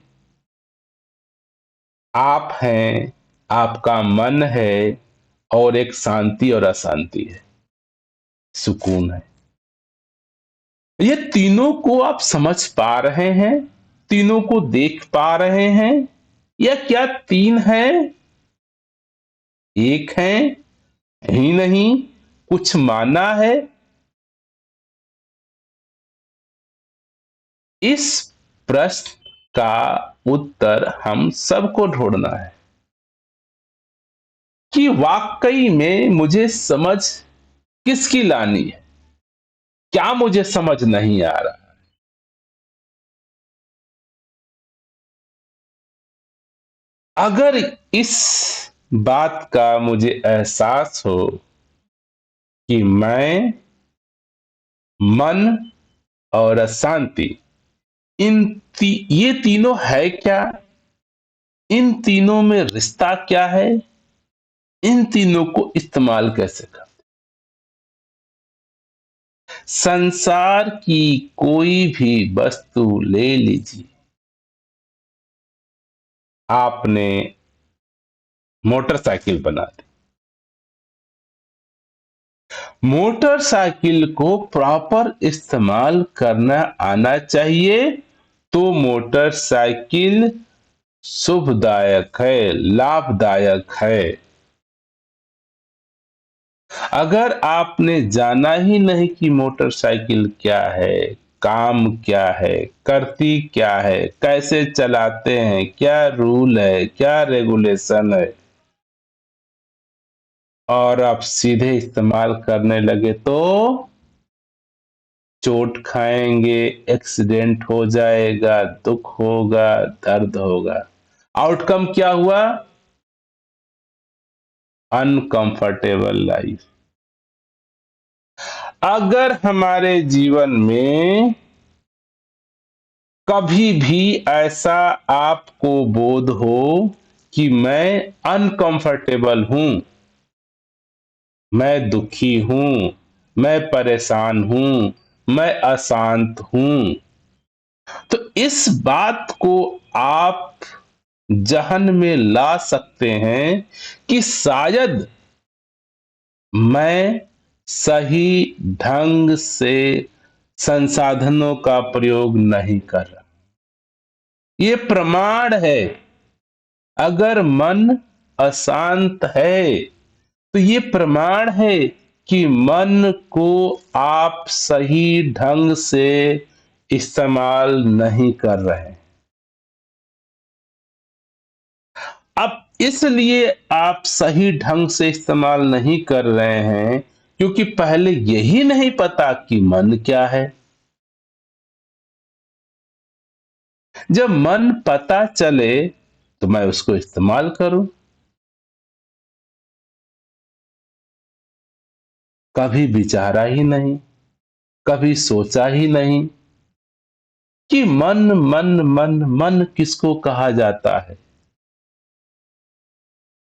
आप हैं, आपका मन है, और एक शांति और अशांति है, सुकून है। ये तीनों को आप समझ पा रहे हैं? तीनों को देख पा रहे हैं? या क्या तीन है, एक है ही नहीं, कुछ माना है? इस प्रश्न का उत्तर हम सबको ढूंढना है कि वाकई में मुझे समझ किसकी लानी है, क्या मुझे समझ नहीं आ रहा। अगर इस बात का मुझे एहसास हो कि मैं, मन और अशांति, ये तीनों है क्या, इन तीनों में रिश्ता क्या है, इन तीनों को इस्तेमाल कैसे कर, संसार की कोई भी वस्तु ले लीजिए। आपने मोटरसाइकिल बना दी, मोटरसाइकिल को प्रॉपर इस्तेमाल करना आना चाहिए, तो मोटरसाइकिल शुभदायक है, लाभदायक है। अगर आपने जाना ही नहीं कि मोटरसाइकिल क्या है, काम क्या है, करती क्या है, कैसे चलाते हैं, क्या रूल है, क्या रेगुलेशन है, और आप सीधे इस्तेमाल करने लगे तो चोट खाएंगे, एक्सीडेंट हो जाएगा, दुख होगा, दर्द होगा। आउटकम क्या हुआ? Uncomfortable life. अगर हमारे जीवन में कभी भी ऐसा आपको बोध हो कि मैं अनकंफर्टेबल हूं, मैं दुखी हूं, मैं परेशान हूं, मैं अशांत हूं। तो इस बात को आप जहन में ला सकते हैं कि शायद मैं सही ढंग से संसाधनों का प्रयोग नहीं कर रहा। ये प्रमाण है। अगर मन अशांत है तो ये प्रमाण है कि मन को आप सही ढंग से इस्तेमाल नहीं कर रहे। अब इसलिए आप सही ढंग से इस्तेमाल नहीं कर रहे हैं क्योंकि पहले यही नहीं पता कि मन क्या है। जब मन पता चले तो मैं उसको इस्तेमाल करूं। कभी विचारा ही नहीं, कभी सोचा ही नहीं कि मन मन मन मन किसको कहा जाता है।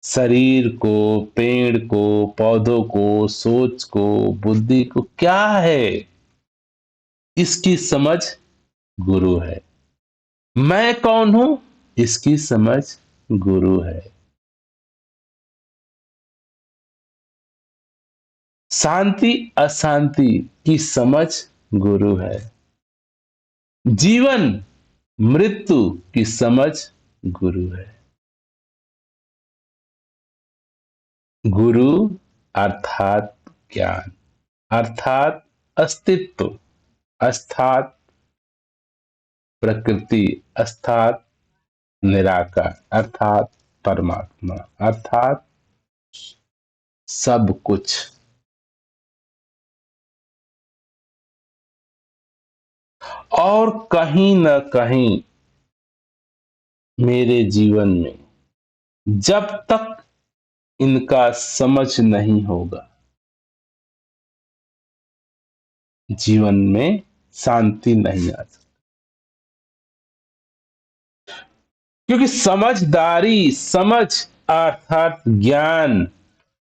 शरीर को, पेड़ को, पौधों को, सोच को, बुद्धि को क्या है, इसकी समझ गुरु है। मैं कौन हूं, इसकी समझ गुरु है। शांति अशांति की समझ गुरु है। जीवन मृत्यु की समझ गुरु है। गुरु अर्थात ज्ञान, अर्थात अस्तित्व, अर्थात प्रकृति, अर्थात निराकार, अर्थात परमात्मा, अर्थात सब कुछ। और कहीं न कहीं मेरे जीवन में जब तक इनका समझ नहीं होगा, जीवन में शांति नहीं आ सकती। क्योंकि समझदारी, समझ अर्थात ज्ञान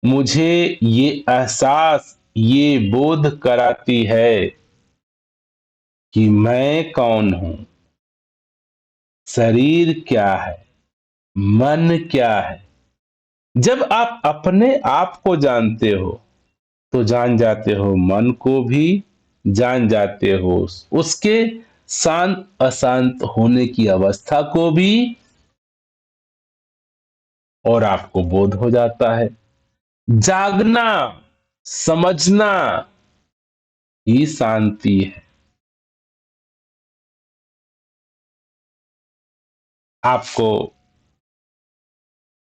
मुझे ये एहसास, ये बोध कराती है कि मैं कौन हूं, शरीर क्या है, मन क्या है। जब आप अपने आप को जानते हो तो जान जाते हो मन को भी, जान जाते हो उसके शांत अशांत होने की अवस्था को भी, और आपको बोध हो जाता है। जागना, समझना ही शांति है। आपको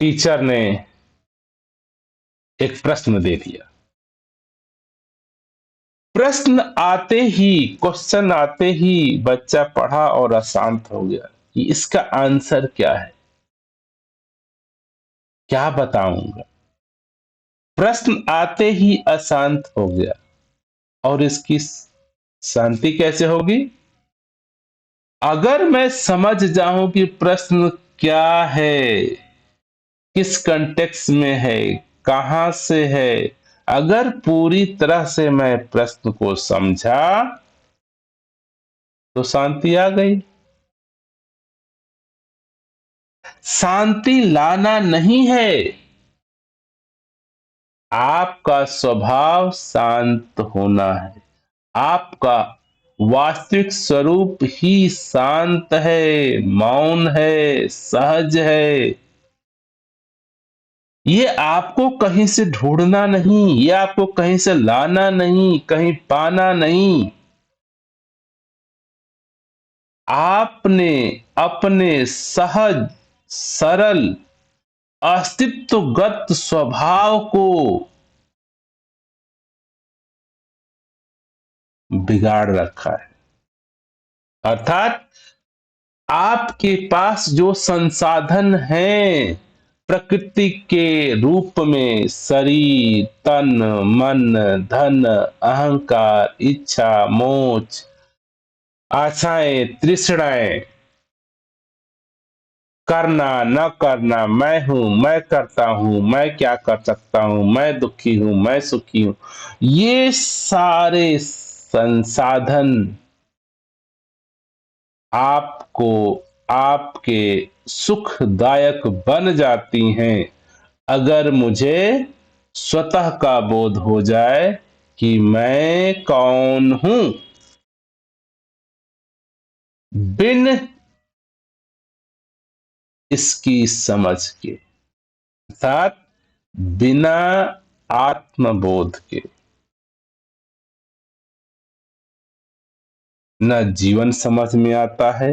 टीचर ने एक प्रश्न दे दिया, प्रश्न आते ही, क्वेश्चन आते ही बच्चा पढ़ा और अशांत हो गया कि इसका आंसर क्या है, क्या बताऊंगा। प्रश्न आते ही अशांत हो गया, और इसकी शांति कैसे होगी? अगर मैं समझ जाऊं कि प्रश्न क्या है, किस कंटेक्स्ट में है, कहां से है, अगर पूरी तरह से मैं प्रश्न को समझा तो शांति आ गई। शांति लाना नहीं है, आपका स्वभाव शांत होना है। आपका वास्तविक स्वरूप ही शांत है, मौन है, सहज है। ये आपको कहीं से ढूंढना नहीं, ये आपको कहीं से लाना नहीं, कहीं पाना नहीं। आपने अपने सहज, सरल, अस्तित्वगत स्वभाव को बिगाड़ रखा है। अर्थात आपके पास जो संसाधन हैं प्रकृति के रूप में, शरीर, तन, मन, धन, अहंकार, इच्छा, मोक्ष, आशाएं, तृष्णाएं, करना न करना, मैं हूं, मैं करता हूं, मैं क्या कर सकता हूं, मैं दुखी हूं, मैं सुखी हूं, ये सारे संसाधन आपको आपके सुखदायक बन जाती हैं अगर मुझे स्वतः का बोध हो जाए कि मैं कौन हूं, बिन इसकी समझ के, अर्थात बिना आत्मबोध के न जीवन समझ में आता है,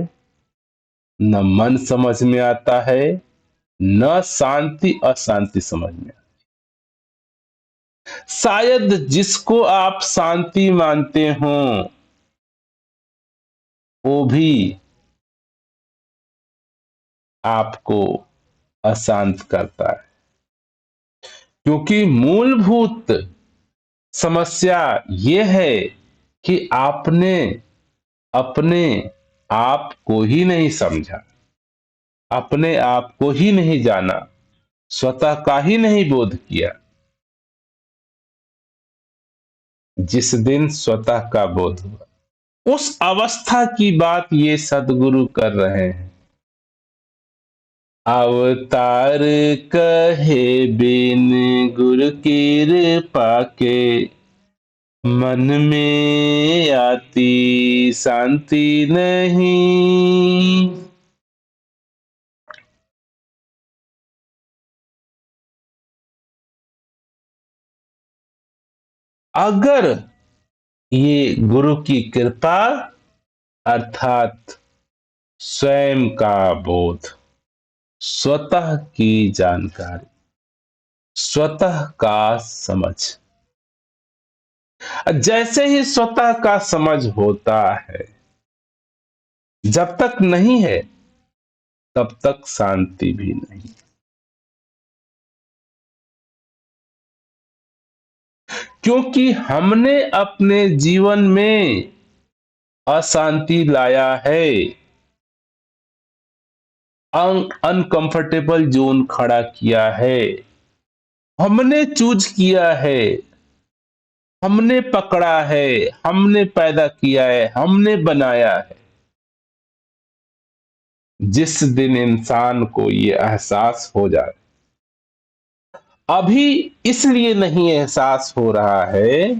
न मन समझ में आता है, न शांति अशांति समझ में। शायद जिसको आप शांति मानते हो वो भी आपको अशांत करता है, क्योंकि मूलभूत समस्या ये है कि आपने अपने आप को ही नहीं समझा, अपने आप को ही नहीं जाना, स्वतः का ही नहीं बोध किया। जिस दिन स्वतः का बोध हुआ, उस अवस्था की बात ये सदगुरु कर रहे हैं। अवतार कहे बिन गुरु कृपा के, मन में आती शांति नहीं। अगर ये गुरु की कृपा अर्थात स्वयं का बोध, स्वतः की जानकारी, स्वतः का समझ, जैसे ही स्वतः का समझ होता है, जब तक नहीं है तब तक शांति भी नहीं। क्योंकि हमने अपने जीवन में अशांति लाया है, अनकंफर्टेबल जोन खड़ा किया है, हमने चूज किया है, हमने पकड़ा है, हमने पैदा किया है, हमने बनाया है। जिस दिन इंसान को ये एहसास हो जाए, अभी इसलिए नहीं एहसास हो रहा है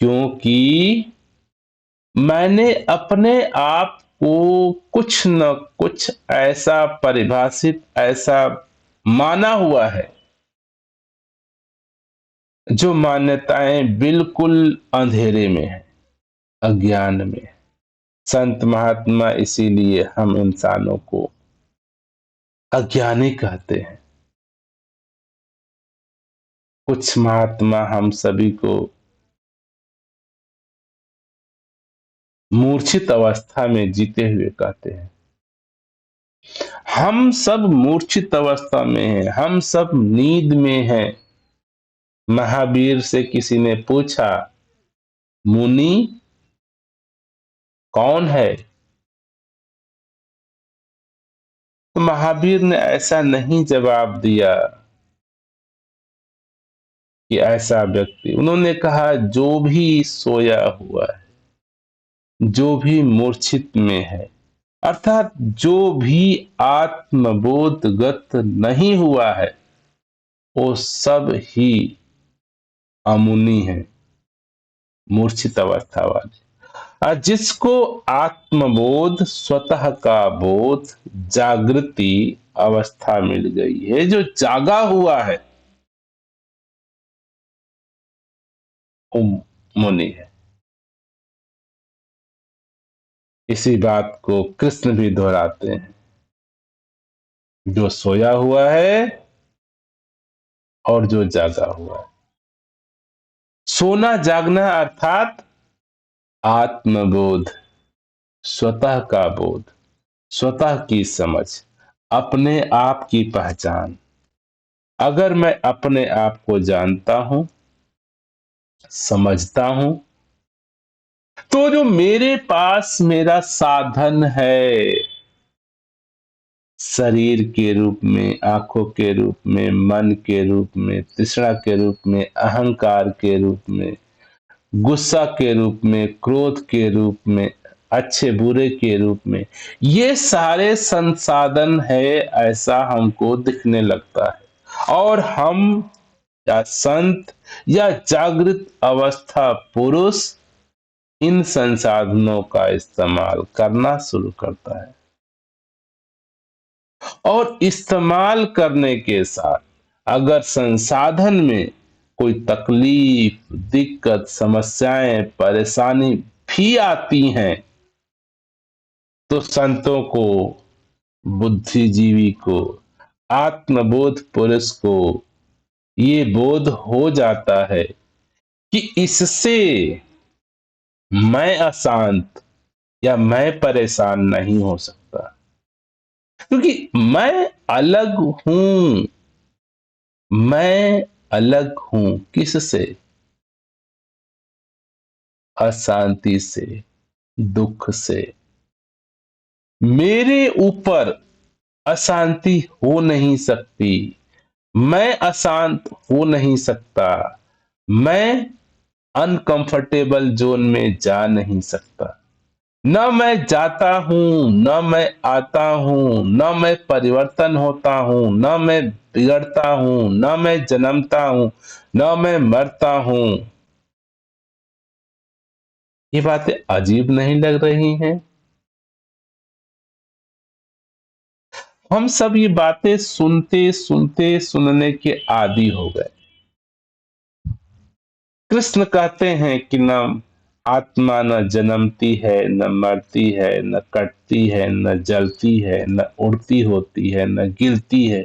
क्योंकि मैंने अपने आप को कुछ न कुछ ऐसा परिभाषित, ऐसा माना हुआ है जो मान्यताएं बिल्कुल अंधेरे में है, अज्ञान में है। संत महात्मा इसीलिए हम इंसानों को अज्ञानी कहते हैं। कुछ महात्मा हम सभी को मूर्छित अवस्था में जीते हुए कहते हैं। हम सब मूर्छित अवस्था में हैं, हम सब नींद में हैं। महावीर से किसी ने पूछा, मुनि कौन है? तो महावीर ने ऐसा नहीं जवाब दिया कि ऐसा व्यक्ति, उन्होंने कहा जो भी सोया हुआ है, जो भी मूर्छित में है, अर्थात जो भी आत्मबोधगत नहीं हुआ है, वो सब ही अमुनि है, मूर्छित अवस्था वाले। और जिसको आत्मबोध, स्वतः का बोध, जागृति अवस्था मिल गई है, जो जागा हुआ है, वो मुनि है। इसी बात को कृष्ण भी दोहराते हैं, जो सोया हुआ है और जो जागा हुआ है। सोना जागना अर्थात आत्मबोध, स्वतः का बोध, स्वतः की समझ, अपने आप की पहचान। अगर मैं अपने आप को जानता हूं, समझता हूं, तो जो मेरे पास मेरा साधन है, शरीर के रूप में, आंखों के रूप में, मन के रूप में, तृष्णा के रूप में, अहंकार के रूप में, गुस्सा के रूप में, क्रोध के रूप में, अच्छे बुरे के रूप में, ये सारे संसाधन है, ऐसा हमको दिखने लगता है। और हम या संत या जागृत अवस्था पुरुष इन संसाधनों का इस्तेमाल करना शुरू करता है, और इस्तेमाल करने के साथ अगर संसाधन में कोई तकलीफ, दिक्कत, समस्याएं, परेशानी भी आती हैं, तो संतों को, बुद्धिजीवी को, आत्मबोध पुरुष को ये बोध हो जाता है कि इससे मैं अशांत या मैं परेशान नहीं हो सकता, क्योंकि मैं अलग हूं। मैं अलग हूं किससे? अशांति से, दुख से। मेरे ऊपर अशांति हो नहीं सकती, मैं अशांत हो नहीं सकता, मैं अनकंफर्टेबल जोन में जा नहीं सकता। न मैं जाता हूं, न मैं आता हूं, न मैं परिवर्तन होता हूं, न मैं बिगड़ता हूं, न मैं जन्मता हूं, न मैं मरता हूं। ये बातें अजीब नहीं लग रही हैं? हम सब ये बातें सुनते सुनते सुनने के आदी हो गए। कृष्ण कहते हैं कि न आत्मा न जन्मती है, न मरती है, न कटती है, न जलती है, न उड़ती होती है, न गिरती है।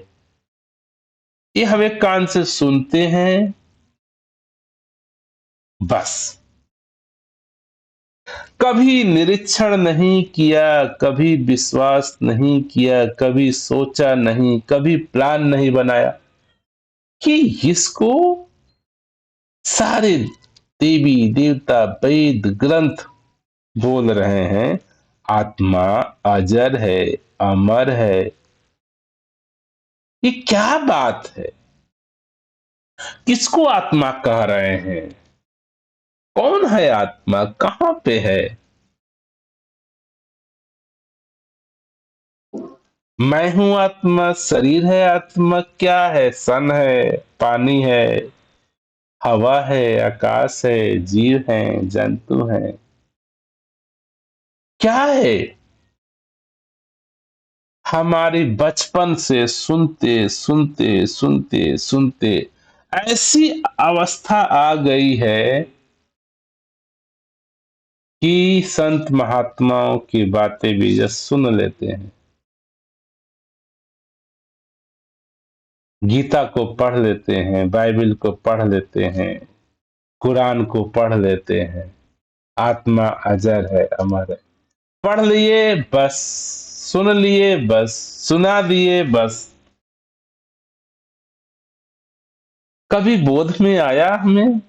ये हम एक कान से सुनते हैं, बस। कभी निरीक्षण नहीं किया, कभी विश्वास नहीं किया, कभी सोचा नहीं, कभी प्लान नहीं बनाया कि इसको सारे देवी देवता वेद ग्रंथ बोल रहे हैं, आत्मा अजर है, अमर है। ये क्या बात है? किसको आत्मा कह रहे हैं? कौन है आत्मा? कहां पे है? मैं हूं आत्मा, शरीर है आत्मा, क्या है? सन है, पानी है, हवा है, आकाश है, जीव हैं, जंतु हैं। क्या है? हमारी बचपन से सुनते सुनते सुनते सुनते ऐसी अवस्था आ गई है कि संत महात्माओं की बातें भी जब सुन लेते हैं, गीता को पढ़ लेते हैं, बाइबल को पढ़ लेते हैं, कुरान को पढ़ लेते हैं, आत्मा अजर है, अमर है, पढ़ लिए बस, सुन लिए बस, सुना दिए बस। कभी बोध में आया हमें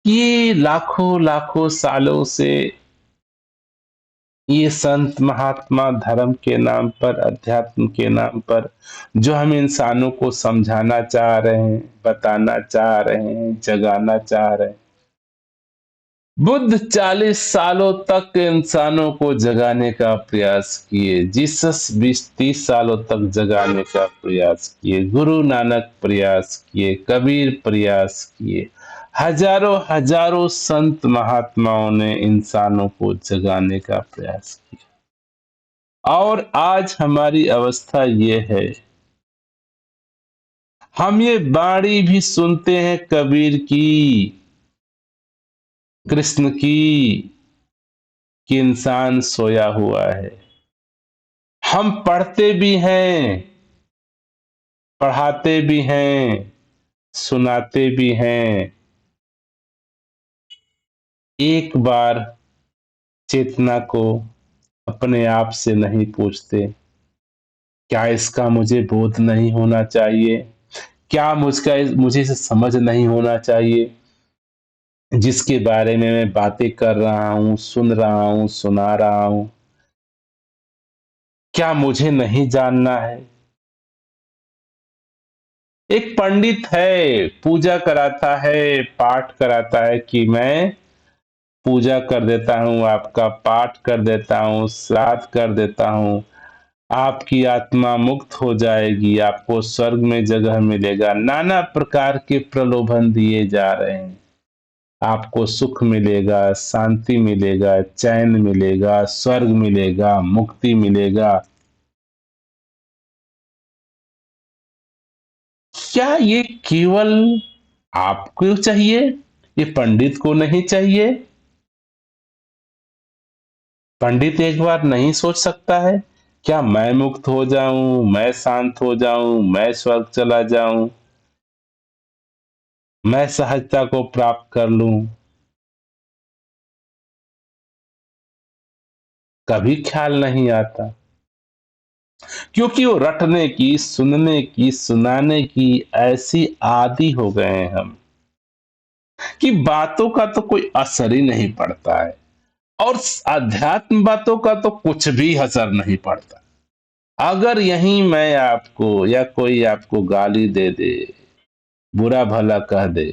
कि लाखों लाखों सालों से ये संत महात्मा धर्म के नाम पर, अध्यात्म के नाम पर जो हम इंसानों को समझाना चाह रहे हैं, बताना चाह रहे हैं, जगाना चाह रहे हैं, बुद्ध 40 सालों तक इंसानों को जगाने का प्रयास किए, जीसस 20-30 सालों तक जगाने का प्रयास किए, गुरु नानक प्रयास किए, कबीर प्रयास किए, हजारों हजारों संत महात्माओं ने इंसानों को जगाने का प्रयास किया। और आज हमारी अवस्था ये है, हम ये बाणी भी सुनते हैं कबीर की, कृष्ण की, कि इंसान सोया हुआ है। हम पढ़ते भी हैं, पढ़ाते भी हैं, सुनाते भी हैं। एक बार चेतना को अपने आप से नहीं पूछते, क्या इसका मुझे बोध नहीं होना चाहिए? क्या मुझे इसे समझ नहीं होना चाहिए? जिसके बारे में मैं बातें कर रहा हूं, सुन रहा हूं, सुना रहा हूं, क्या मुझे नहीं जानना है? एक पंडित है, पूजा कराता है, पाठ कराता है कि मैं पूजा कर देता हूँ, आपका पाठ कर देता हूँ, श्राद्ध कर देता हूँ, आपकी आत्मा मुक्त हो जाएगी, आपको स्वर्ग में जगह मिलेगा। नाना प्रकार के प्रलोभन दिए जा रहे हैं। आपको सुख मिलेगा, शांति मिलेगा, चैन मिलेगा, स्वर्ग मिलेगा, मुक्ति मिलेगा। क्या ये केवल आपको चाहिए? ये पंडित को नहीं चाहिए? पंडित एक बार नहीं सोच सकता है? क्या मैं मुक्त हो जाऊं, मैं शांत हो जाऊं, मैं स्वर्ग चला जाऊं, मैं सहजता को प्राप्त कर लूं? कभी ख्याल नहीं आता, क्योंकि वो रटने की, सुनने की, सुनाने की ऐसी आदी हो गए हैं हम कि बातों का तो कोई असर ही नहीं पड़ता है, और अध्यात्म बातों का तो कुछ भी असर नहीं पड़ता। अगर यहीं मैं आपको या कोई आपको गाली दे दे, बुरा भला कह दे,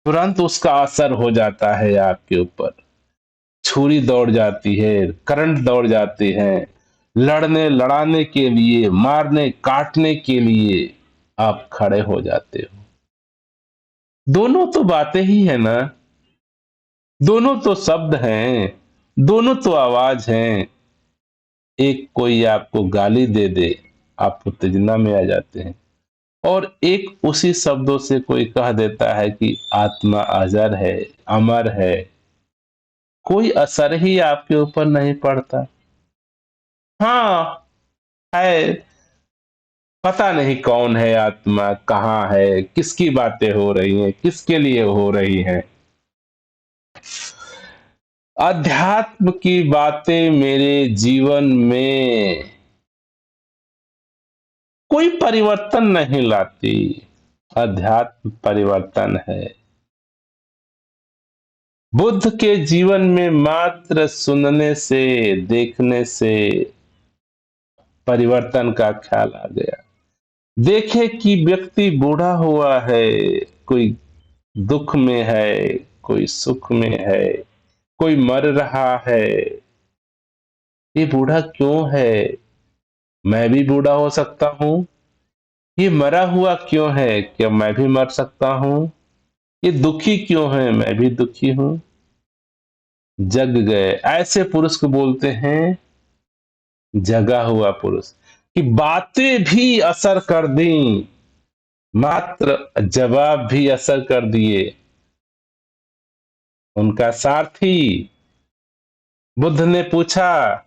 तुरंत उसका असर हो जाता है आपके ऊपर। छुरी दौड़ जाती है, करंट दौड़ जाते हैं, लड़ने लड़ाने के लिए, मारने काटने के लिए आप खड़े हो जाते हो। दोनों तो बातें ही है ना, दोनों तो शब्द हैं, दोनों तो आवाज हैं। एक कोई आपको गाली दे दे, आप उत्तेजना में आ जाते हैं, और एक उसी शब्दों से कोई कह देता है कि आत्मा अजर है, अमर है, कोई असर ही आपके ऊपर नहीं पड़ता। हाँ, है, पता नहीं कौन है आत्मा, कहाँ है, किसकी बातें हो रही हैं, किसके लिए हो रही हैं। अध्यात्म की बातें मेरे जीवन में कोई परिवर्तन नहीं लाती। अध्यात्म परिवर्तन है। बुद्ध के जीवन में मात्र सुनने से, देखने से परिवर्तन का ख्याल आ गया। देखे कि व्यक्ति बूढ़ा हुआ है, कोई दुख में है, कोई सुख में है, कोई मर रहा है। ये बूढ़ा क्यों है? मैं भी बूढ़ा हो सकता हूँ। ये मरा हुआ क्यों है? क्या मैं भी मर सकता हूँ? ये दुखी क्यों है? मैं भी दुखी हूँ। जग गए, ऐसे पुरुष को बोलते हैं जगा हुआ पुरुष। कि बातें भी असर कर दी, मात्र जवाब भी असर कर दिए। उनका सारथी बुद्ध ने पूछा,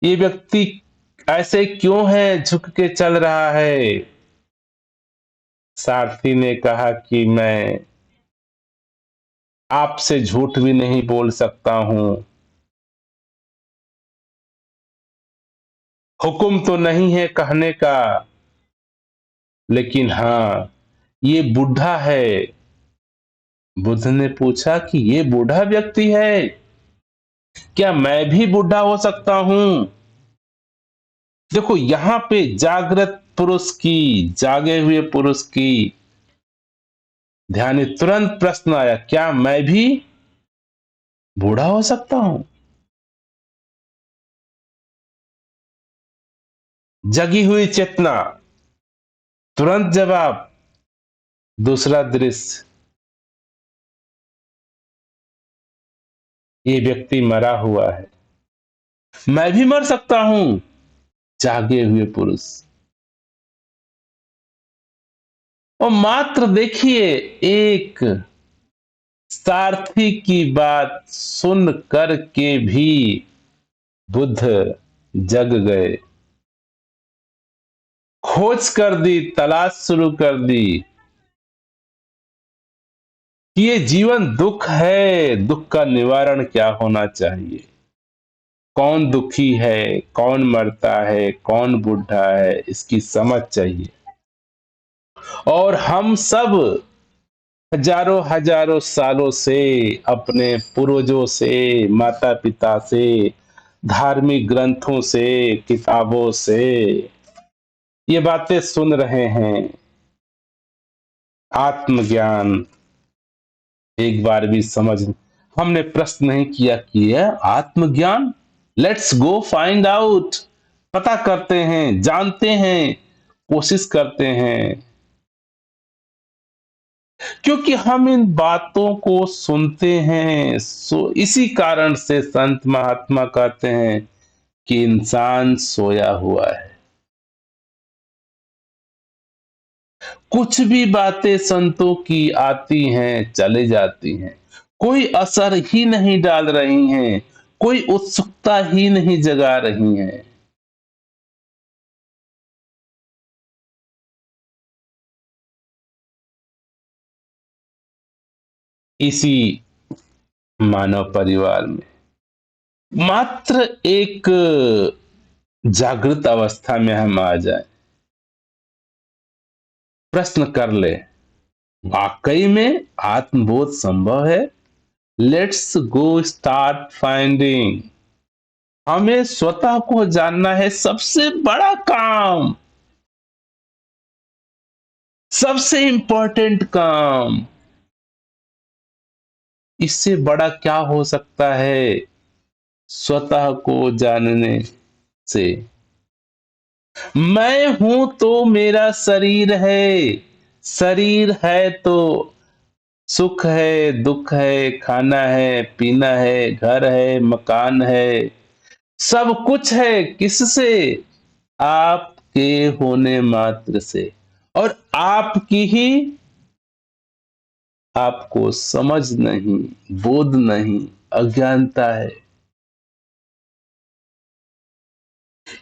ये व्यक्ति ऐसे क्यों है, झुक के चल रहा है? सारथी ने कहा कि मैं आपसे झूठ भी नहीं बोल सकता हूं। हुक्म तो नहीं है कहने का, लेकिन हां, ये बूढ़ा है। बुद्ध ने पूछा कि ये बूढ़ा व्यक्ति है, क्या मैं भी बूढ़ा हो सकता हूं? देखो, यहां पे जागृत पुरुष की, जागे हुए पुरुष की ध्यान में तुरंत प्रश्न आया, क्या मैं भी बूढ़ा हो सकता हूं? जगी हुई चेतना, तुरंत जवाब, दूसरा दृश्य, ये व्यक्ति मरा हुआ है। मैं भी मर सकता हूं। जागे हुए पुरुष। और मात्र देखिए, एक सारथी की बात सुन कर के भी बुद्ध जग गए। खोज कर दी, तलाश शुरू कर दी कि ये जीवन दुख है, दुख का निवारण क्या होना चाहिए, कौन दुखी है, कौन मरता है, कौन बूढ़ा है, इसकी समझ चाहिए। और हम सब हजारों हजारों सालों से अपने पूर्वजों से, माता पिता से, धार्मिक ग्रंथों से, किताबों से ये बातें सुन रहे हैं। आत्मज्ञान एक बार भी समझ हमने प्रश्न नहीं किया कि यह आत्मज्ञान। Let's go find out. पता करते हैं, जानते हैं, कोशिश करते हैं। क्योंकि हम इन बातों को सुनते हैं, इसी कारण से संत महात्मा कहते हैं कि इंसान सोया हुआ है। कुछ भी बातें संतों की आती हैं, चले जाती हैं, कोई असर ही नहीं डाल रही हैं, कोई उत्सुकता ही नहीं जगा रही हैं। इसी मानव परिवार में मात्र एक जागृत अवस्था में हम आ जाए, प्रश्न कर ले, वाकई में आत्मबोध संभव है? Let's go start finding. हमें स्वतः को जानना है, सबसे बड़ा काम, सबसे इंपॉर्टेंट काम। इससे बड़ा क्या हो सकता है स्वतः को जानने से? मैं हूं तो मेरा शरीर है, शरीर है तो सुख है, दुख है, खाना है, पीना है, घर है, मकान है, सब कुछ है। किससे? आपके होने मात्र से। और आपकी ही आपको समझ नहीं, बोध नहीं, अज्ञानता है।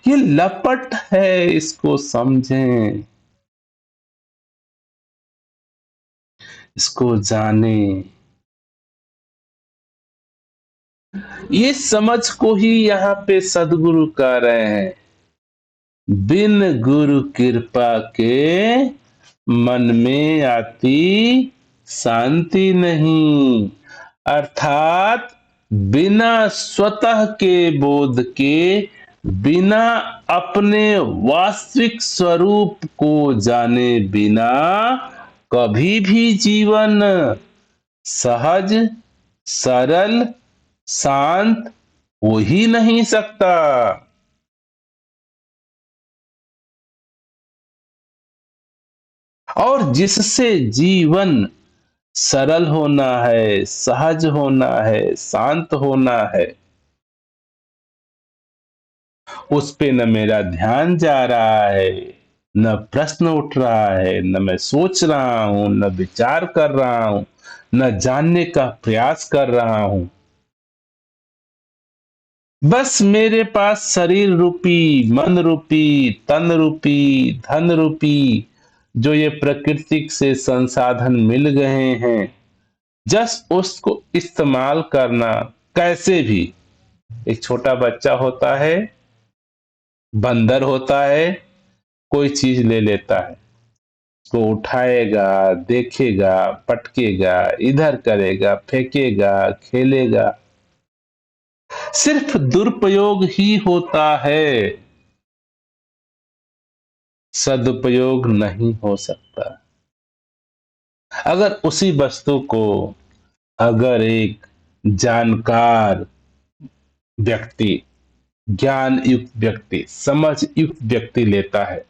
ये लपट है, इसको समझें, इसको जाने। ये समझ को ही यहाँ पे सदगुरु कह रहे हैं, बिन गुरु कृपा के मन में आती शांति नहीं। अर्थात बिना स्वतः के बोध के, बिना अपने वास्तविक स्वरूप को जाने बिना कभी भी जीवन सहज, सरल, शांत हो ही नहीं सकता। और जिससे जीवन सरल होना है, सहज होना है, शांत होना है, उस पे न मेरा ध्यान जा रहा है, न प्रश्न उठ रहा है, न मैं सोच रहा हूं, न विचार कर रहा हूं, न जानने का प्रयास कर रहा हूं। बस मेरे पास शरीर रूपी, मन रूपी, तन रूपी, धन रूपी जो ये प्राकृतिक से संसाधन मिल गए हैं, जस्ट उसको इस्तेमाल करना। कैसे भी, एक छोटा बच्चा होता है, बंदर होता है, कोई चीज ले लेता है, उसको उठाएगा, देखेगा, पटकेगा, इधर करेगा, फेंकेगा, खेलेगा, सिर्फ दुरुपयोग ही होता है, सदुपयोग नहीं हो सकता। अगर उसी वस्तु को, अगर एक जानकार व्यक्ति, ज्ञान युक्त व्यक्ति, समझ युक्त व्यक्ति लेता है,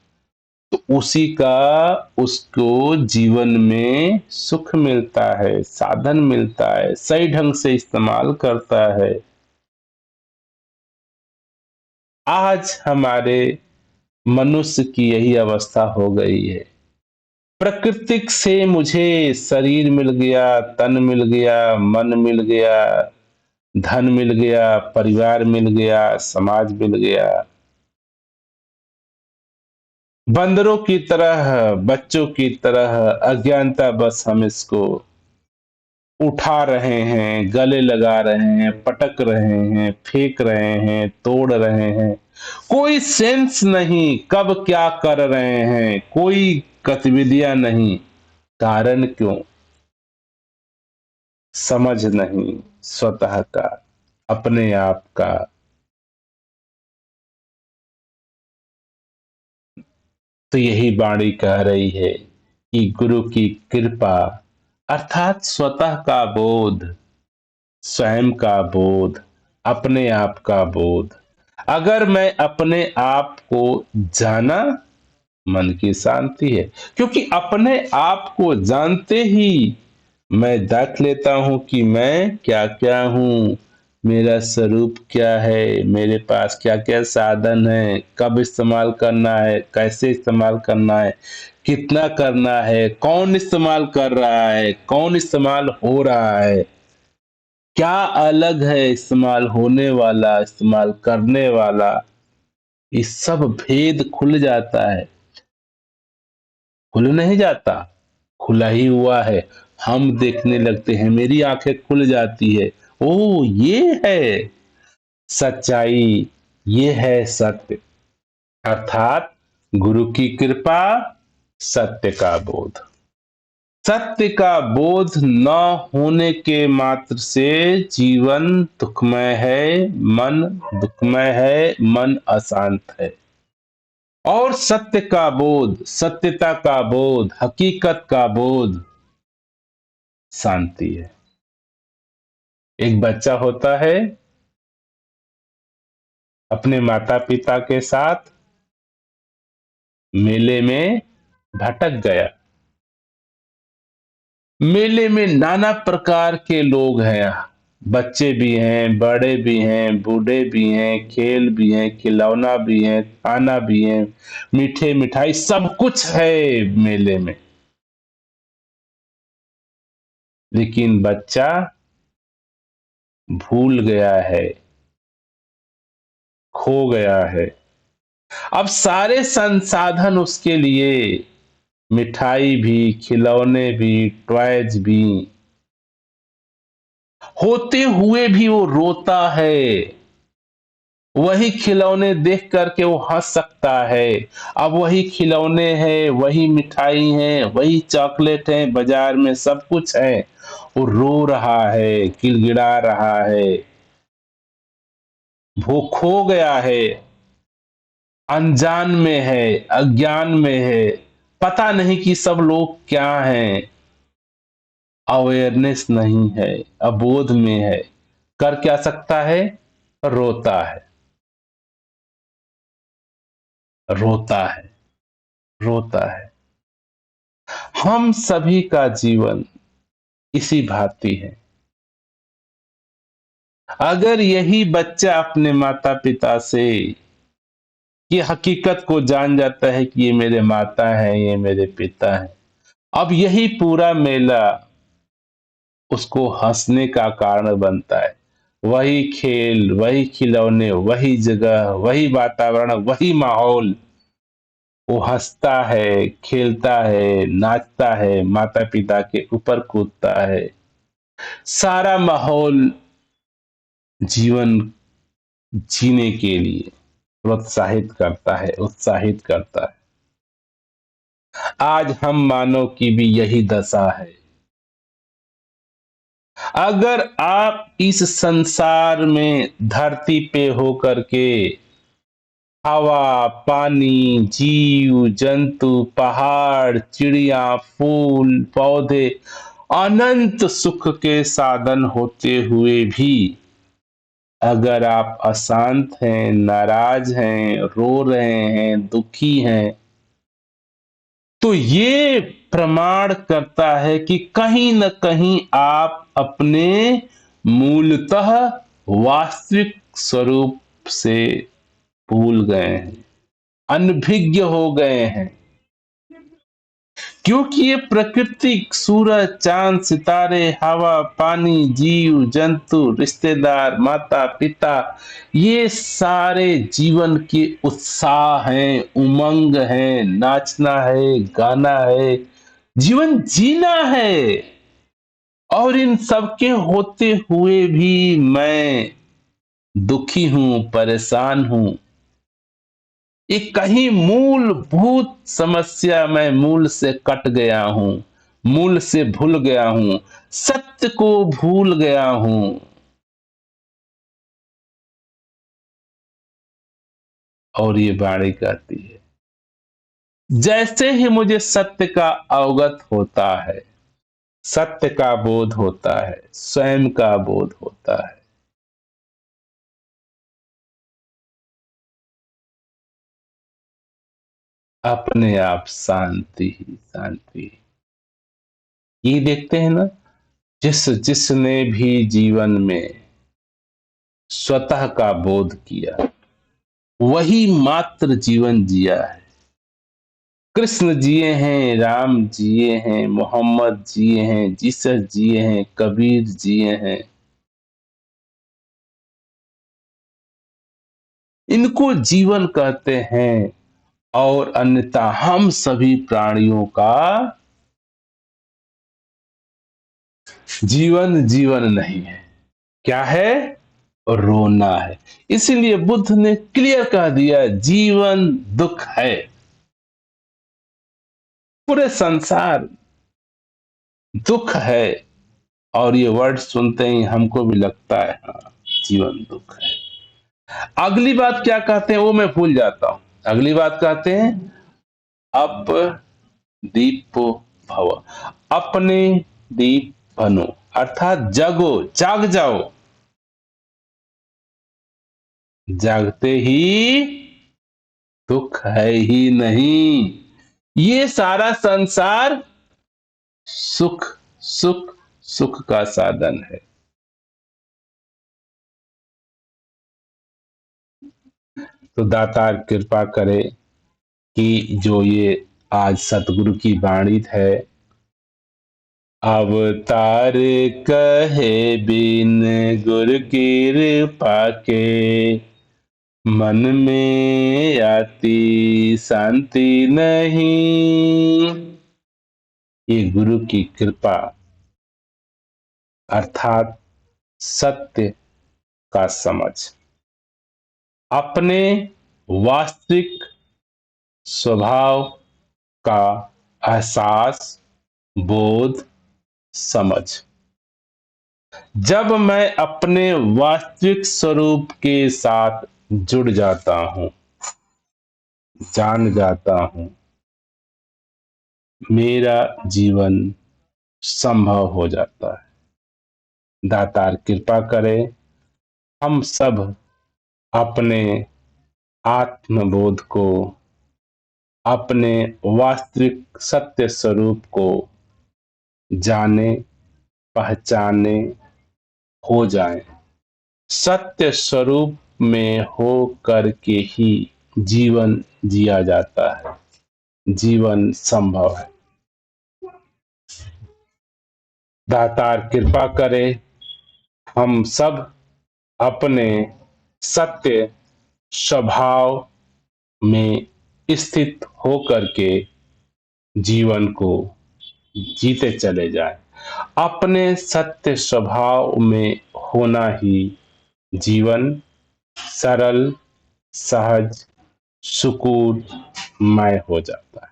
तो उसी का उसको जीवन में सुख मिलता है, साधन मिलता है, सही ढंग से इस्तेमाल करता है। आज हमारे मनुष्य की यही अवस्था हो गई है। प्राकृतिक से मुझे शरीर मिल गया, तन मिल गया, मन मिल गया, धन मिल गया, परिवार मिल गया, समाज मिल गया। बंदरों की तरह, बच्चों की तरह अज्ञानता बस हम इसको उठा रहे हैं, गले लगा रहे हैं, पटक रहे हैं, फेंक रहे हैं, तोड़ रहे हैं। कोई सेंस नहीं, कब क्या कर रहे हैं, कोई गतिविधियां नहीं। कारण क्यों? समझ नहीं स्वतः का, अपने आप का, तो यही वाणी कह रही है कि गुरु की कृपा अर्थात स्वतः का बोध, स्वयं का बोध, अपने आप का बोध। अगर मैं अपने आप को जाना, मन की शांति है, क्योंकि अपने आप को जानते ही मैं देख लेता हूं कि मैं क्या क्या हूं, मेरा स्वरूप क्या है, मेरे पास क्या क्या साधन है, कब इस्तेमाल करना है, कैसे इस्तेमाल करना है, कितना करना है, कौन इस्तेमाल कर रहा है, कौन इस्तेमाल हो रहा है, क्या अलग है इस्तेमाल होने वाला, इस्तेमाल करने वाला। ये सब भेद खुल जाता है। खुल नहीं जाता, खुला ही हुआ है। हम देखने लगते हैं, मेरी आंखें खुल जाती है। ओ, ये है सच्चाई, ये है सत्य, अर्थात गुरु की कृपा, सत्य का बोध। सत्य का बोध न होने के मात्र से जीवन दुखमय है, मन दुखमय है, मन अशांत है। और सत्य का बोध, सत्यता का बोध, हकीकत का बोध शांति है। एक बच्चा होता है, अपने माता पिता के साथ मेले में भटक गया। मेले में नाना प्रकार के लोग हैं, बच्चे भी हैं, बड़े भी हैं, बूढ़े भी हैं, खेल भी हैं, खिलौना भी है, खाना भी है, मीठे मिठाई सब कुछ है मेले में। लेकिन बच्चा भूल गया है, खो गया है। अब सारे संसाधन उसके लिए, मिठाई भी, खिलौने भी, टॉयज भी होते हुए भी वो रोता है। वही खिलौने देख करके वो हंस सकता है। अब वही खिलौने हैं, वही मिठाई है, वही चॉकलेट है, बाजार में सब कुछ है। वो रो रहा है, गिड़गिड़ा रहा है, वो खो गया है, अनजान में है, अज्ञान में है, पता नहीं कि सब लोग क्या हैं, अवेयरनेस नहीं है, अबोध में है। कर क्या सकता है? रोता है, रोता है, रोता है। हम सभी का जीवन इसी भांति है। अगर यही बच्चा अपने माता पिता से ये हकीकत को जान जाता है कि ये मेरे माता है, ये मेरे पिता है, अब यही पूरा मेला उसको हंसने का कारण बनता है। वही खेल, वही खिलौने, वही जगह, वही वातावरण, वही माहौल। वो हंसता है, खेलता है, नाचता है, माता पिता के ऊपर कूदता है। सारा माहौल जीवन जीने के लिए प्रोत्साहित करता है, उत्साहित करता है। आज हम मानव की भी यही दशा है। अगर आप इस संसार में धरती पे होकर के हवा, पानी, जीव, जंतु, पहाड़, चिड़िया, फूल, पौधे, अनंत सुख के साधन होते हुए भी अगर आप अशांत हैं, नाराज हैं, रो रहे हैं, दुखी हैं, तो ये प्रमाण करता है कि कहीं न कहीं आप अपने मूलतः वास्तविक स्वरूप से भूल गए हैं, अनभिज्ञ हो गए हैं। क्योंकि ये प्रकृति, सूरज, चांद, सितारे, हवा, पानी, जीव, जंतु, रिश्तेदार, माता पिता, ये सारे जीवन के उत्साह हैं, उमंग है, नाचना है, गाना है, जीवन जीना है। और इन सबके होते हुए भी मैं दुखी हूं, परेशान हूं। ये कहीं मूलभूत समस्या, मैं मूल से कट गया हूं, मूल से भूल गया हूं, सत्य को भूल गया हूं। और ये वाणी कहती है, जैसे ही मुझे सत्य का अवगत होता है, सत्य का बोध होता है, स्वयं का बोध होता है, अपने आप शांति ही शांति। ये देखते हैं ना, जिसने भी जीवन में स्वतः का बोध किया, वही मात्र जीवन जिया है। कृष्ण जिए हैं, राम जिए हैं, मोहम्मद जिए हैं, जीसस जिए हैं, कबीर जिए हैं। इनको जीवन कहते हैं, और अन्यथा हम सभी प्राणियों का जीवन जीवन नहीं है। क्या है? रोना है। इसीलिए बुद्ध ने क्लियर कह दिया, जीवन दुख है। पूरे संसार दुख है, और ये वर्ड सुनते ही हमको भी लगता है हाँ, जीवन दुख है। अगली बात क्या कहते हैं वो मैं भूल जाता हूं। अगली बात कहते हैं, अप दीपो भव, अपने दीप बनो, अर्थात जगो, जाग जाओ। जागते ही दुख है ही नहीं। ये सारा संसार सुख सुख सुख का साधन है। तो दातार कृपा करे कि जो ये आज सतगुरु की वाणी है, अवतार कहे बिन गुर कृपा के, मन में आती शांति नहीं। ये गुरु की कृपा अर्थात सत्य का समझ, अपने वास्तविक स्वभाव का एहसास, बोध, समझ। जब मैं अपने वास्तविक स्वरूप के साथ जुड़ जाता हूं, जान जाता हूं, मेरा जीवन संभव हो जाता है। दातार कृपा करे, हम सब अपने आत्मबोध को, अपने वास्तविक सत्य स्वरूप को जाने, पहचाने, हो जाए। सत्य स्वरूप में हो करके ही जीवन जिया जाता है, जीवन संभव है। दातार कृपा करे, हम सब अपने सत्य स्वभाव में स्थित हो करके जीवन को जीते चले जाए। अपने सत्य स्वभाव में होना ही जीवन सरल, सहज, सुकून मय हो जाता है।